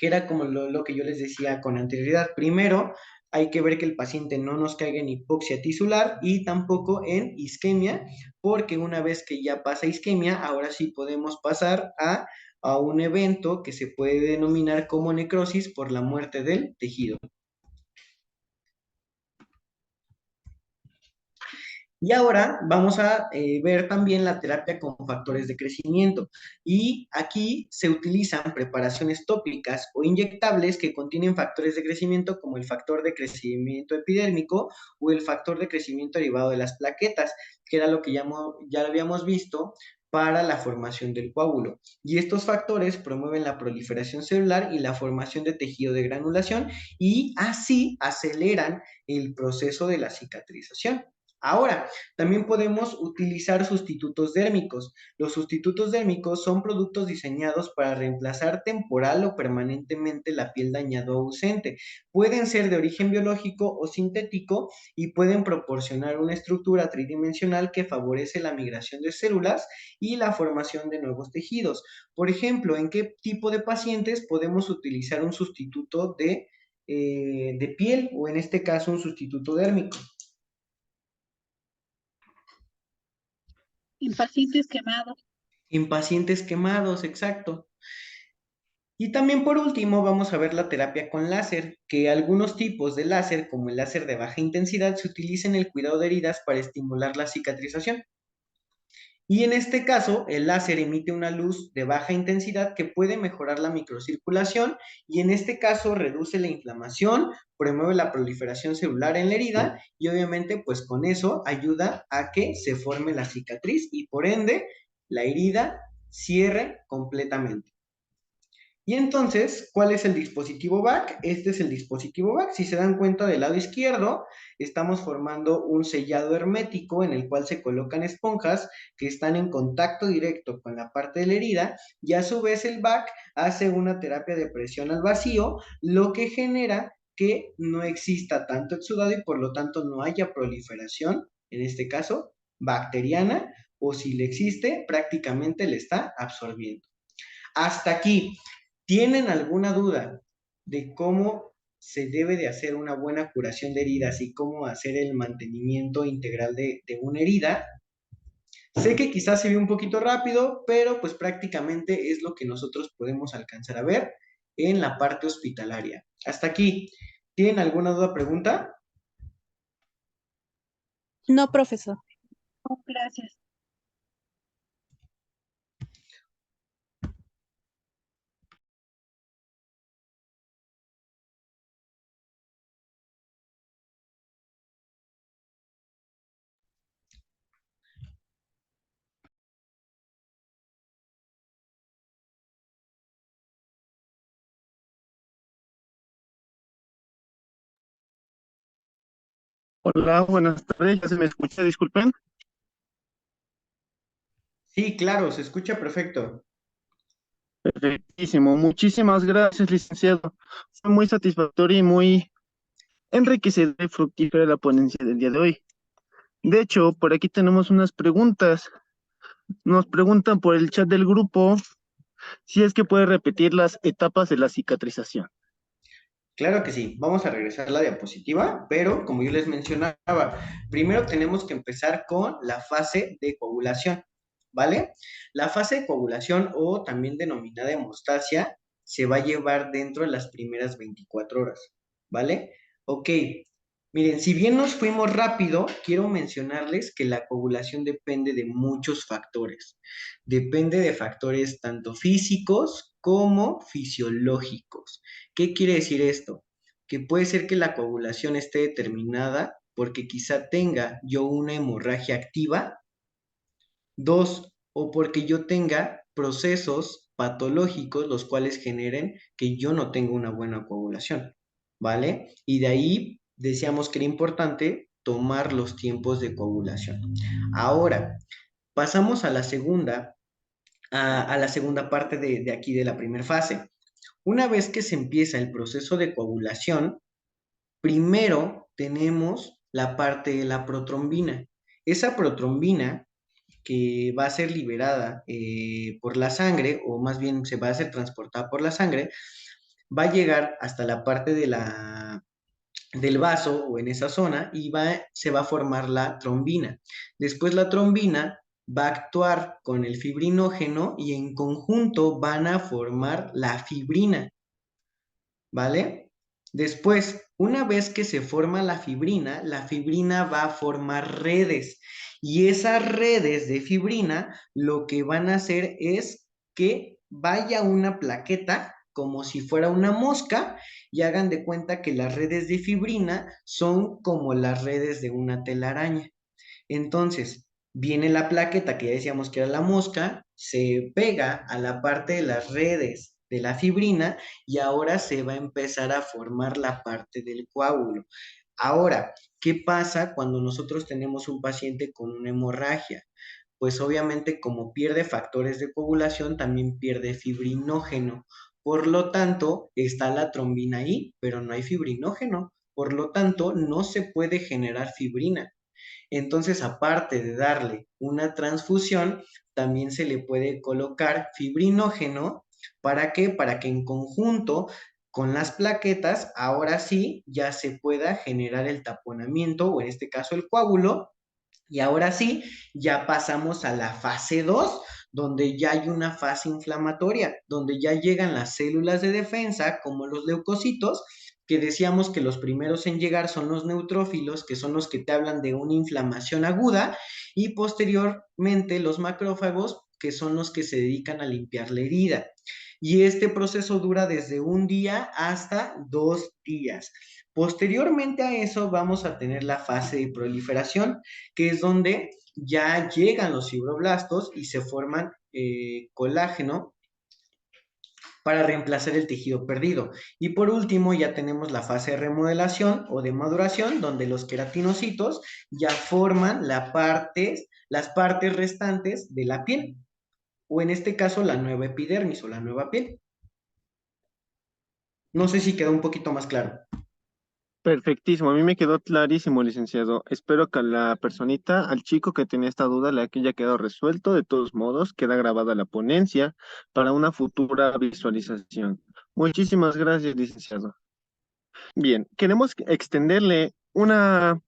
era como lo que yo les decía con anterioridad. Primero, hay que ver que el paciente no nos caiga en hipoxia tisular y tampoco en isquemia, porque una vez que ya pasa isquemia, ahora sí podemos pasar a un evento que se puede denominar como necrosis por la muerte del tejido. Y ahora vamos a ver también la terapia con factores de crecimiento. Y aquí se utilizan preparaciones tópicas o inyectables que contienen factores de crecimiento como el factor de crecimiento epidérmico o el factor de crecimiento derivado de las plaquetas, que era lo que ya lo habíamos visto para la formación del coágulo. Y estos factores promueven la proliferación celular y la formación de tejido de granulación y así aceleran el proceso de la cicatrización. Ahora, también podemos utilizar sustitutos dérmicos. Los sustitutos dérmicos son productos diseñados para reemplazar temporal o permanentemente la piel dañada o ausente. Pueden ser de origen biológico o sintético y pueden proporcionar una estructura tridimensional que favorece la migración de células y la formación de nuevos tejidos. Por ejemplo, ¿en qué tipo de pacientes podemos utilizar un sustituto de piel o en este caso un sustituto dérmico? En pacientes quemados. En pacientes quemados, exacto. Y también por último vamos a ver la terapia con láser, que algunos tipos de láser, como el láser de baja intensidad, se utilizan en el cuidado de heridas para estimular la cicatrización. Y en este caso, el láser emite una luz de baja intensidad que puede mejorar la microcirculación y en este caso reduce la inflamación, promueve la proliferación celular en la herida y obviamente pues con eso ayuda a que se forme la cicatriz y por ende la herida cierre completamente. Y entonces, ¿cuál es el dispositivo back? Este es el dispositivo back. Si se dan cuenta del lado izquierdo, estamos formando un sellado hermético en el cual se colocan esponjas que están en contacto directo con la parte de la herida y a su vez el back hace una terapia de presión al vacío, lo que genera que no exista tanto exudado y por lo tanto no haya proliferación, en este caso, bacteriana, o si le existe, prácticamente le está absorbiendo. Hasta aquí. ¿Tienen alguna duda de cómo se debe de hacer una buena curación de heridas y cómo hacer el mantenimiento integral de una herida? Sé que quizás se ve un poquito rápido, pero pues prácticamente es lo que nosotros podemos alcanzar a ver en la parte hospitalaria. Hasta aquí. ¿Tienen alguna duda o pregunta? No, profesor. Oh, gracias. Hola, buenas tardes. ¿Ya se me escucha? Disculpen. Sí, claro, se escucha perfecto. Perfectísimo. Muchísimas gracias, licenciado. Fue muy satisfactoria y muy enriquecedora y fructífera la ponencia del día de hoy. De hecho, por aquí tenemos unas preguntas. Nos preguntan por el chat del grupo si es que puede repetir las etapas de la cicatrización. Claro que sí, vamos a regresar a la diapositiva, pero como yo les mencionaba, primero tenemos que empezar con la fase de coagulación, ¿vale? La fase de coagulación o también denominada hemostasia se va a llevar dentro de las primeras 24 horas, ¿vale? Ok, miren, si bien nos fuimos rápido, quiero mencionarles que la coagulación depende de muchos factores. Depende de factores tanto físicos como fisiológicos. ¿Qué quiere decir esto? Que puede ser que la coagulación esté determinada porque quizá tenga yo una hemorragia activa. Dos, o porque yo tenga procesos patológicos los cuales generen que yo no tenga una buena coagulación, ¿vale? Y de ahí decíamos que era importante tomar los tiempos de coagulación. Ahora, pasamos a la segunda, a la segunda parte de aquí de la primera fase. Una vez que se empieza el proceso de coagulación, primero tenemos la parte de la protrombina. Esa protrombina que va a ser liberada por la sangre, o más bien se va a ser transportada por la sangre, va a llegar hasta la parte del vaso o en esa zona y se va a formar la trombina. Después la trombina va a actuar con el fibrinógeno y en conjunto van a formar la fibrina, ¿vale? Después, una vez que se forma la fibrina va a formar redes y esas redes de fibrina lo que van a hacer es que vaya una plaqueta como si fuera una mosca y hagan de cuenta que las redes de fibrina son como las redes de una telaraña. Entonces, viene la plaqueta que ya decíamos que era la mosca, se pega a la parte de las redes de la fibrina y ahora se va a empezar a formar la parte del coágulo. Ahora, ¿qué pasa cuando nosotros tenemos un paciente con una hemorragia? Pues obviamente como pierde factores de coagulación, también pierde fibrinógeno. Por lo tanto, está la trombina ahí, pero no hay fibrinógeno. Por lo tanto, no se puede generar fibrina. Entonces, aparte de darle una transfusión, también se le puede colocar fibrinógeno. ¿Para qué? Para que en conjunto con las plaquetas, ahora sí, ya se pueda generar el taponamiento, o en este caso el coágulo, y ahora sí, ya pasamos a la fase 2, donde ya hay una fase inflamatoria, donde ya llegan las células de defensa, como los leucocitos, que decíamos que los primeros en llegar son los neutrófilos, que son los que te hablan de una inflamación aguda, y posteriormente los macrófagos, que son los que se dedican a limpiar la herida. Y este proceso dura desde un día hasta 2 días. Posteriormente a eso vamos a tener la fase de proliferación, que es donde ya llegan los fibroblastos y se forman colágeno para reemplazar el tejido perdido. Y por último ya tenemos la fase de remodelación o de maduración, donde los queratinocitos ya forman las partes restantes de la piel, o en este caso la nueva epidermis o la nueva piel. No sé si quedó un poquito más claro. Perfectísimo, a mí me quedó clarísimo, licenciado. Espero que a la personita, al chico que tenía esta duda, le haya quedado resuelto. De todos modos, queda grabada la ponencia para una futura visualización. Muchísimas gracias, licenciado. Bien, queremos extenderle una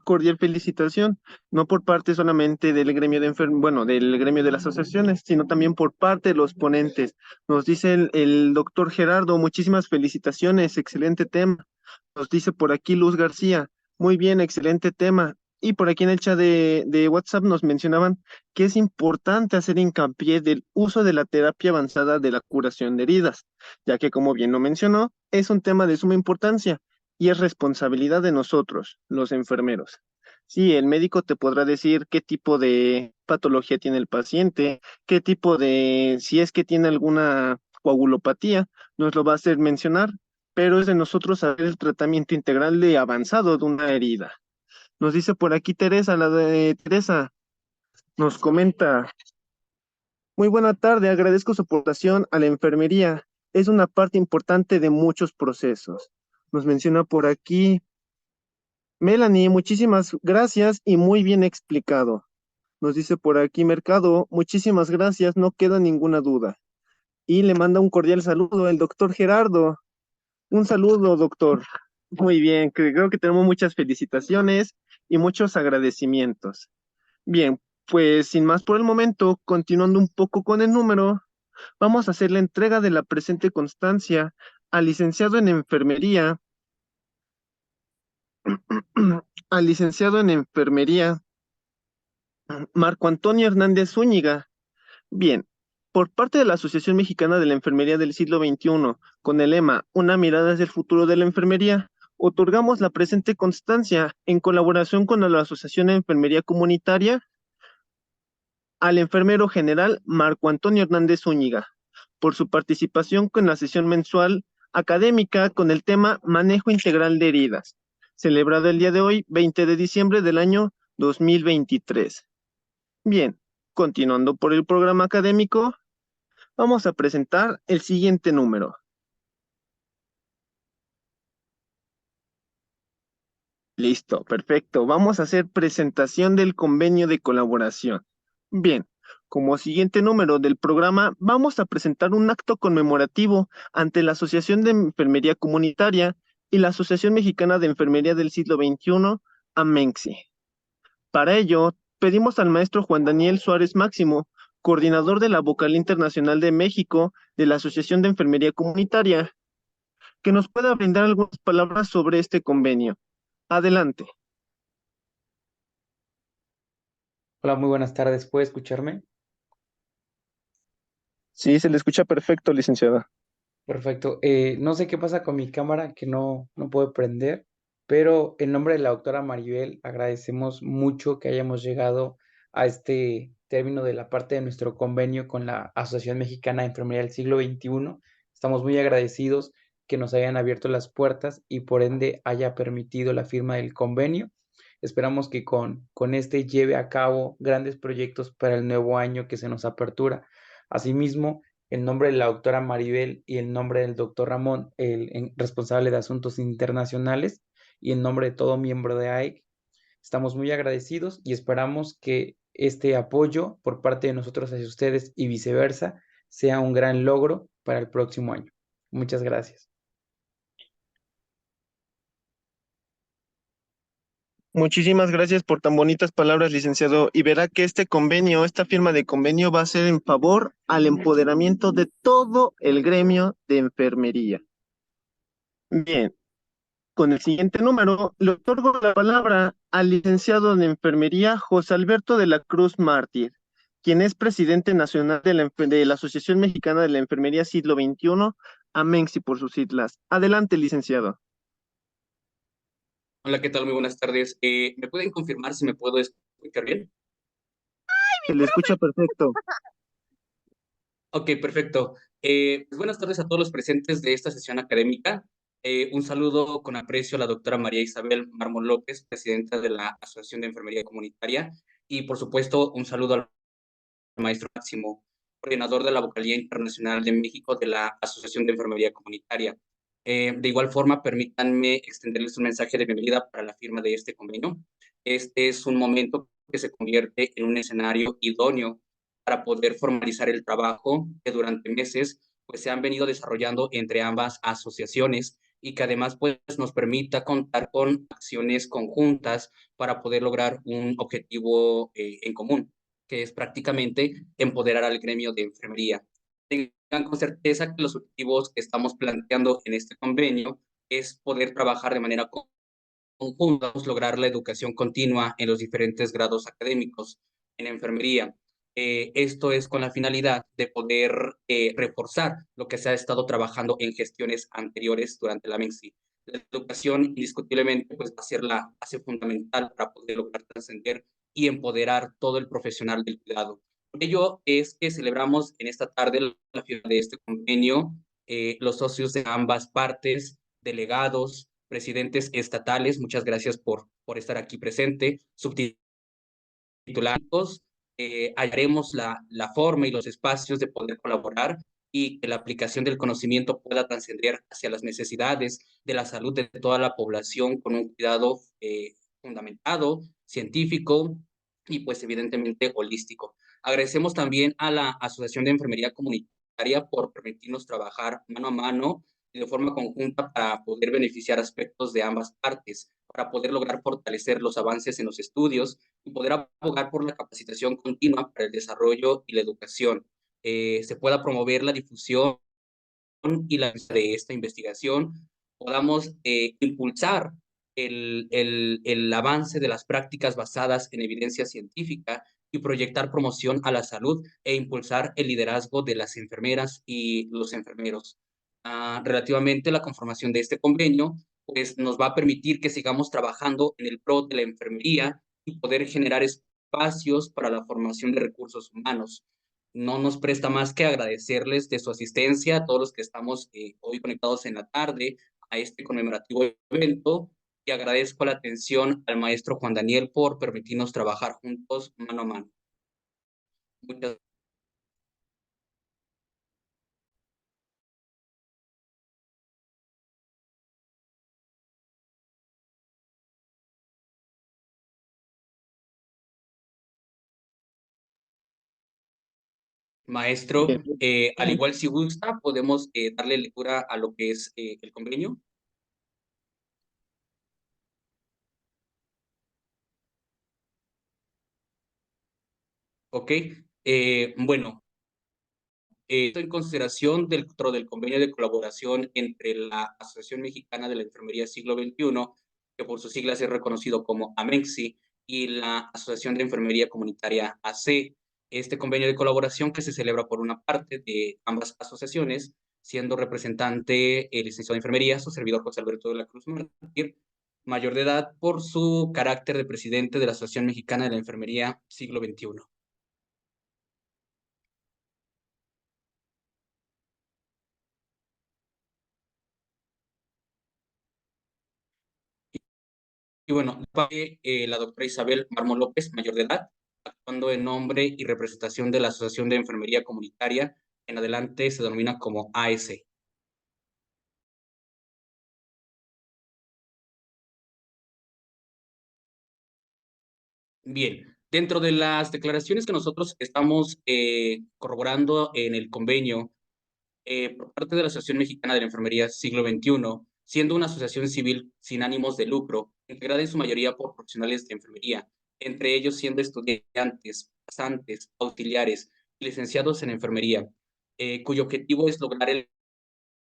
cordial felicitación, no por parte solamente del gremio de bueno, del gremio de las asociaciones, sino también por parte de los ponentes. Nos dice el doctor Gerardo, muchísimas felicitaciones, excelente tema. Nos dice por aquí Luz García, muy bien, excelente tema. Y por aquí en el chat de WhatsApp nos mencionaban que es importante hacer hincapié del uso de la terapia avanzada de la curación de heridas, ya que como bien lo mencionó, es un tema de suma importancia y es responsabilidad de nosotros, los enfermeros. Sí, el médico te podrá decir qué tipo de patología tiene el paciente, qué tipo de, si es que tiene alguna coagulopatía, nos lo va a hacer mencionar, pero es de nosotros saber el tratamiento integral de avanzado de una herida. Nos dice por aquí Teresa, la de Teresa, nos comenta, muy buena tarde, agradezco su aportación a la enfermería, es una parte importante de muchos procesos. Nos menciona por aquí Melanie, muchísimas gracias y muy bien explicado. Nos dice por aquí Mercado, muchísimas gracias, no queda ninguna duda. Y le manda un cordial saludo el doctor Gerardo. Un saludo, doctor. Muy bien, creo que tenemos muchas felicitaciones y muchos agradecimientos. Bien, pues sin más por el momento, continuando un poco con el número, vamos a hacer la entrega de la presente constancia al licenciado en enfermería, al licenciado en enfermería, Marco Antonio Hernández Zúñiga. Bien, por parte de la Asociación Mexicana de la Enfermería del siglo XXI, con el lema Una mirada hacia el futuro de la enfermería, otorgamos la presente constancia en colaboración con la Asociación de Enfermería Comunitaria al enfermero general Marco Antonio Hernández Zúñiga, por su participación con la sesión mensual académica con el tema Manejo Integral de Heridas, celebrada el día de hoy, 20 de diciembre del año 2023. Bien, continuando por el programa académico, vamos a presentar el siguiente número. Listo, perfecto. Vamos a hacer presentación del convenio de colaboración. Bien, como siguiente número del programa, vamos a presentar un acto conmemorativo ante la Asociación de Enfermería Comunitaria y la Asociación Mexicana de Enfermería del siglo XXI, AMENCI. Para ello, pedimos al maestro Juan Daniel Suárez Máximo, coordinador de la Vocal Internacional de México de la Asociación de Enfermería Comunitaria, que nos pueda brindar algunas palabras sobre este convenio. Adelante. Hola, muy buenas tardes. ¿Puede escucharme? Sí, se le escucha perfecto, licenciada. Perfecto. No sé qué pasa con mi cámara que no puedo prender, pero en nombre de la doctora Maribel agradecemos mucho que hayamos llegado a este término de la parte de nuestro convenio con la Asociación Mexicana de Enfermería del Siglo XXI. Estamos muy agradecidos que nos hayan abierto las puertas y por ende haya permitido la firma del convenio. Esperamos que con este lleve a cabo grandes proyectos para el nuevo año que se nos apertura. Asimismo, en nombre de la doctora Maribel y en nombre del doctor Ramón, responsable de asuntos internacionales, y en nombre de todo miembro de AEC, estamos muy agradecidos y esperamos que este apoyo por parte de nosotros hacia ustedes y viceversa sea un gran logro para el próximo año. Muchas gracias. Muchísimas gracias por tan bonitas palabras, licenciado. Y verá que este convenio, esta firma de convenio va a ser en favor al empoderamiento de todo el gremio de enfermería. Bien, con el siguiente número, le otorgo la palabra al licenciado en enfermería José Alberto de la Cruz Mártir, quien es presidente nacional de la Asociación Mexicana de la Enfermería Siglo XXI, Amenxi por sus siglas. Adelante, licenciado. Hola, ¿qué tal? Muy buenas tardes. ¿Me pueden confirmar si me puedo escuchar bien? Se le escucha perfecto. Ok, perfecto. Pues buenas tardes a todos los presentes de esta sesión académica. Un saludo con aprecio a la doctora María Isabel Mármol López, presidenta de la Asociación de Enfermería Comunitaria, y por supuesto un saludo al maestro Máximo, coordinador de la Vocalía Internacional de México de la Asociación de Enfermería Comunitaria. De igual forma, permítanme extenderles un mensaje de bienvenida para la firma de este convenio. Este es un momento que se convierte en un escenario idóneo para poder formalizar el trabajo que durante meses pues, se han venido desarrollando entre ambas asociaciones y que además pues, nos permita contar con acciones conjuntas para poder lograr un objetivo en común, que es prácticamente empoderar al gremio de enfermería. Tengan con certeza que los objetivos que estamos planteando en este convenio es poder trabajar de manera conjunta, lograr la educación continua en los diferentes grados académicos en enfermería. Esto es con la finalidad de poder reforzar lo que se ha estado trabajando en gestiones anteriores durante la MENSI. La educación indiscutiblemente pues, va a ser la base fundamental para poder lograr trascender y empoderar todo el profesional del cuidado. Por ello es que celebramos en esta tarde la firma de este convenio, los socios de ambas partes, delegados, presidentes estatales, muchas gracias por estar aquí presente, subtitulados, hallaremos la forma y los espacios de poder colaborar y que la aplicación del conocimiento pueda trascender hacia las necesidades de la salud de toda la población con un cuidado fundamentado, científico y pues evidentemente holístico. Agradecemos también a la Asociación de Enfermería Comunitaria por permitirnos trabajar mano a mano y de forma conjunta para poder beneficiar aspectos de ambas partes, para poder lograr fortalecer los avances en los estudios y poder abogar por la capacitación continua para el desarrollo y la educación. Se pueda promover la difusión y la de esta investigación, podamos impulsar el avance de las prácticas basadas en evidencia científica y proyectar promoción a la salud e impulsar el liderazgo de las enfermeras y los enfermeros. Relativamente a la conformación de este convenio, pues nos va a permitir que sigamos trabajando en el pro de la enfermería y poder generar espacios para la formación de recursos humanos. No nos presta más que agradecerles de su asistencia a todos los que estamos hoy conectados en la tarde a este conmemorativo evento y agradezco la atención al maestro Juan Daniel por permitirnos trabajar juntos mano a mano. Muchas Maestro, Bien. al igual si gusta, podemos darle lectura a lo que es el convenio. Ok, bueno, Esto en consideración dentro del convenio de colaboración entre la Asociación Mexicana de la Enfermería Siglo XXI, que por sus siglas es reconocido como AMEXI, y la Asociación de Enfermería Comunitaria AC. Este convenio de colaboración que se celebra por una parte de ambas asociaciones, siendo representante el licenciado de enfermería, su servidor José Alberto de la Cruz Mártir, mayor de edad, por su carácter de presidente de la Asociación Mexicana de la Enfermería Siglo XXI. Y bueno, la doctora Isabel Mármol López, mayor de edad, actuando en nombre y representación de la Asociación de Enfermería Comunitaria, en adelante se denomina como AS. Bien, dentro de las declaraciones que nosotros estamos corroborando en el convenio por parte de la Asociación Mexicana de la Enfermería Siglo XXI, siendo una asociación civil sin ánimos de lucro, integrada en su mayoría por profesionales de enfermería, entre ellos siendo estudiantes, pasantes, auxiliares y licenciados en enfermería, cuyo objetivo es lograr el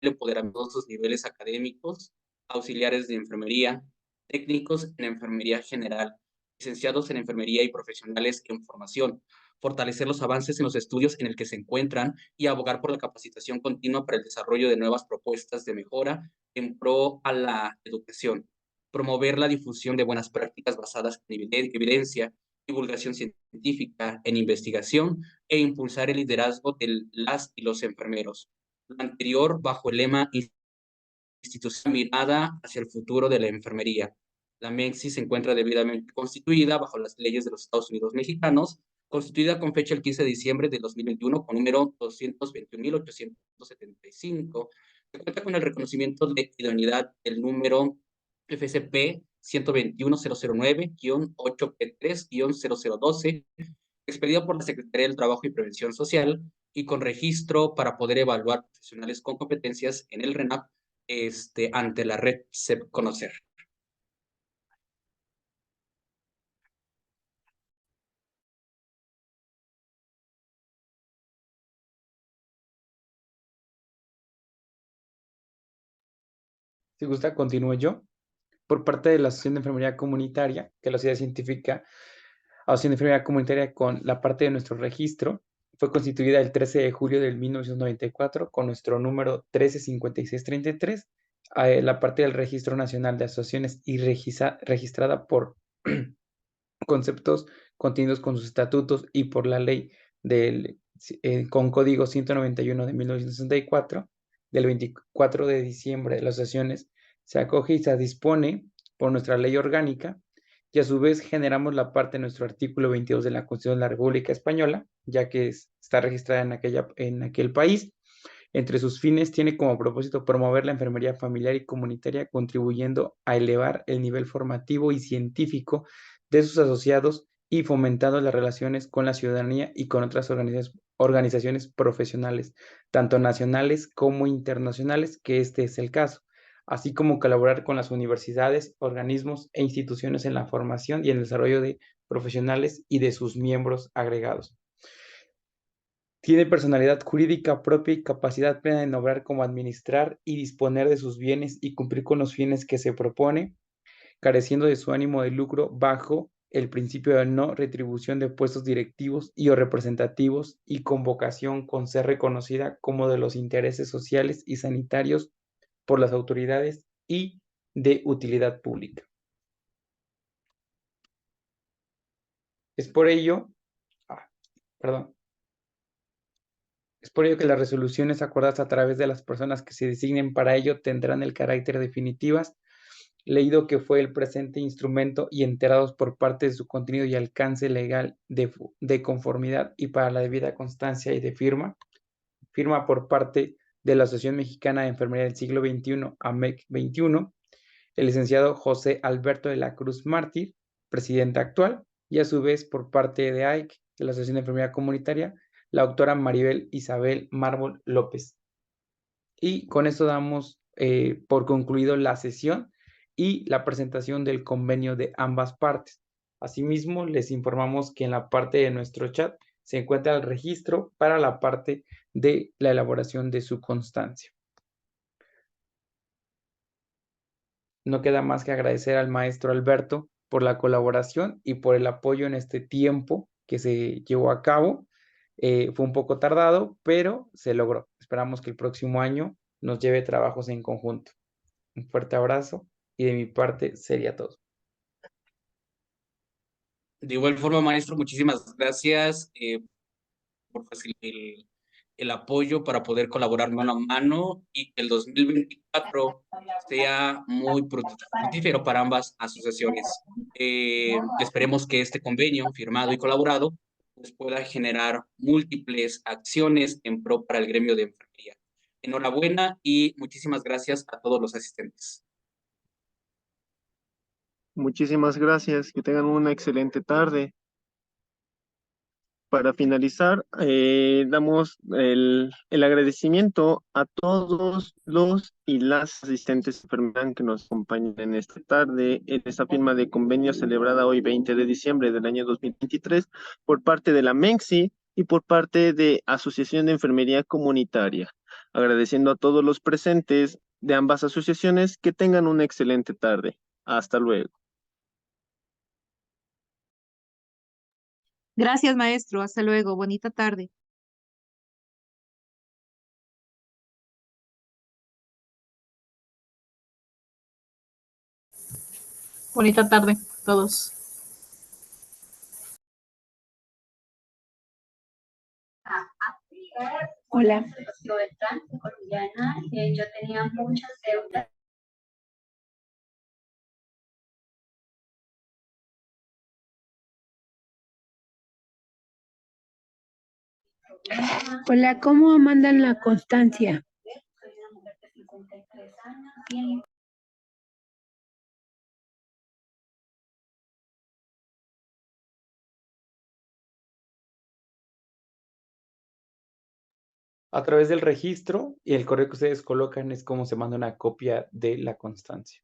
empoderamiento de sus niveles académicos, auxiliares de enfermería, técnicos en enfermería general, licenciados en enfermería y profesionales en formación, fortalecer los avances en los estudios en el que se encuentran y abogar por la capacitación continua para el desarrollo de nuevas propuestas de mejora en pro a la educación, promover la difusión de buenas prácticas basadas en evidencia, divulgación científica, en investigación e impulsar el liderazgo de las y los enfermeros. Lo anterior bajo el lema institución mirada hacia el futuro de la enfermería. La MEXI se encuentra debidamente constituida bajo las leyes de los Estados Unidos mexicanos, constituida con fecha el 15 de diciembre de 2021 con número 221.875, que cuenta con el reconocimiento de idoneidad del número FCP 121.009-8P3-0012, expedida por la Secretaría del Trabajo y Prevención Social y con registro para poder evaluar profesionales con competencias en el RENAP ante la red Conocer. Si gusta, continúo yo. Por parte de la Asociación de Enfermería Comunitaria, que es la sociedad científica Asociación de Enfermería Comunitaria con la parte de nuestro registro, fue constituida el 13 de julio de 1994 con nuestro número 135633, la parte del Registro Nacional de Asociaciones y registrada por conceptos contenidos con sus estatutos y por la ley con código 191 de 1964, del 24 de diciembre de las asociaciones, se acoge y se dispone por nuestra ley orgánica y a su vez generamos la parte de nuestro artículo 22 de la Constitución de la República Española, ya que está registrada en aquel país. Entre sus fines tiene como propósito promover la enfermería familiar y comunitaria, contribuyendo a elevar el nivel formativo y científico de sus asociados y fomentando las relaciones con la ciudadanía y con otras organizaciones profesionales, tanto nacionales como internacionales, que este es el caso, así como colaborar con las universidades, organismos e instituciones en la formación y en el desarrollo de profesionales y de sus miembros agregados. Tiene personalidad jurídica propia y capacidad plena de nombrar como administrar y disponer de sus bienes y cumplir con los fines que se propone, careciendo de su ánimo de lucro bajo el principio de no retribución de puestos directivos y o representativos y con vocación con ser reconocida como de los intereses sociales y sanitarios por las autoridades y de utilidad pública. Es por ello que las resoluciones acordadas a través de las personas que se designen para ello tendrán el carácter definitivas, leído que fue el presente instrumento y enterados por parte de su contenido y alcance legal de conformidad y para la debida constancia y de firma por parte de la Asociación Mexicana de Enfermería del Siglo XXI, AMEC 21, el licenciado José Alberto de la Cruz Mártir, presidente actual, y a su vez por parte de AIC, de la Asociación de Enfermería Comunitaria, la doctora Maribel Isabel Mármol López. Y con esto damos por concluido la sesión y la presentación del convenio de ambas partes. Asimismo, les informamos que en la parte de nuestro chat se encuentra el registro para la parte de la elaboración de su constancia. No queda más que agradecer al maestro Alberto por la colaboración y por el apoyo en este tiempo que se llevó a cabo. Fue un poco tardado, pero se logró. Esperamos que el próximo año nos lleve trabajos en conjunto. Un fuerte abrazo y de mi parte sería todo. De igual forma, maestro, muchísimas gracias por facilitar el apoyo para poder colaborar mano a mano y que el 2024 sea muy fructífero para ambas asociaciones. Esperemos que este convenio firmado y colaborado pues, pueda generar múltiples acciones en pro para el gremio de enfermería. Enhorabuena y muchísimas gracias a todos los asistentes. Muchísimas gracias, que tengan una excelente tarde. Para finalizar, damos el agradecimiento a todos los y las asistentes enfermeras que nos acompañan en esta tarde, en esta firma de convenio celebrada hoy 20 de diciembre del año 2023 por parte de la MENCSI y por parte de Asociación de Enfermería Comunitaria. Agradeciendo a todos los presentes de ambas asociaciones que tengan una excelente tarde. Hasta luego. Gracias, maestro. Hasta luego. Bonita tarde. Bonita tarde, todos. Hola, yo Beltrán, colombiana. Yo tenía muchas deudas. Hola, ¿cómo mandan la constancia? Soy una mujer de 53 años, bien. A través del registro y el correo que ustedes colocan es como se manda una copia de la constancia.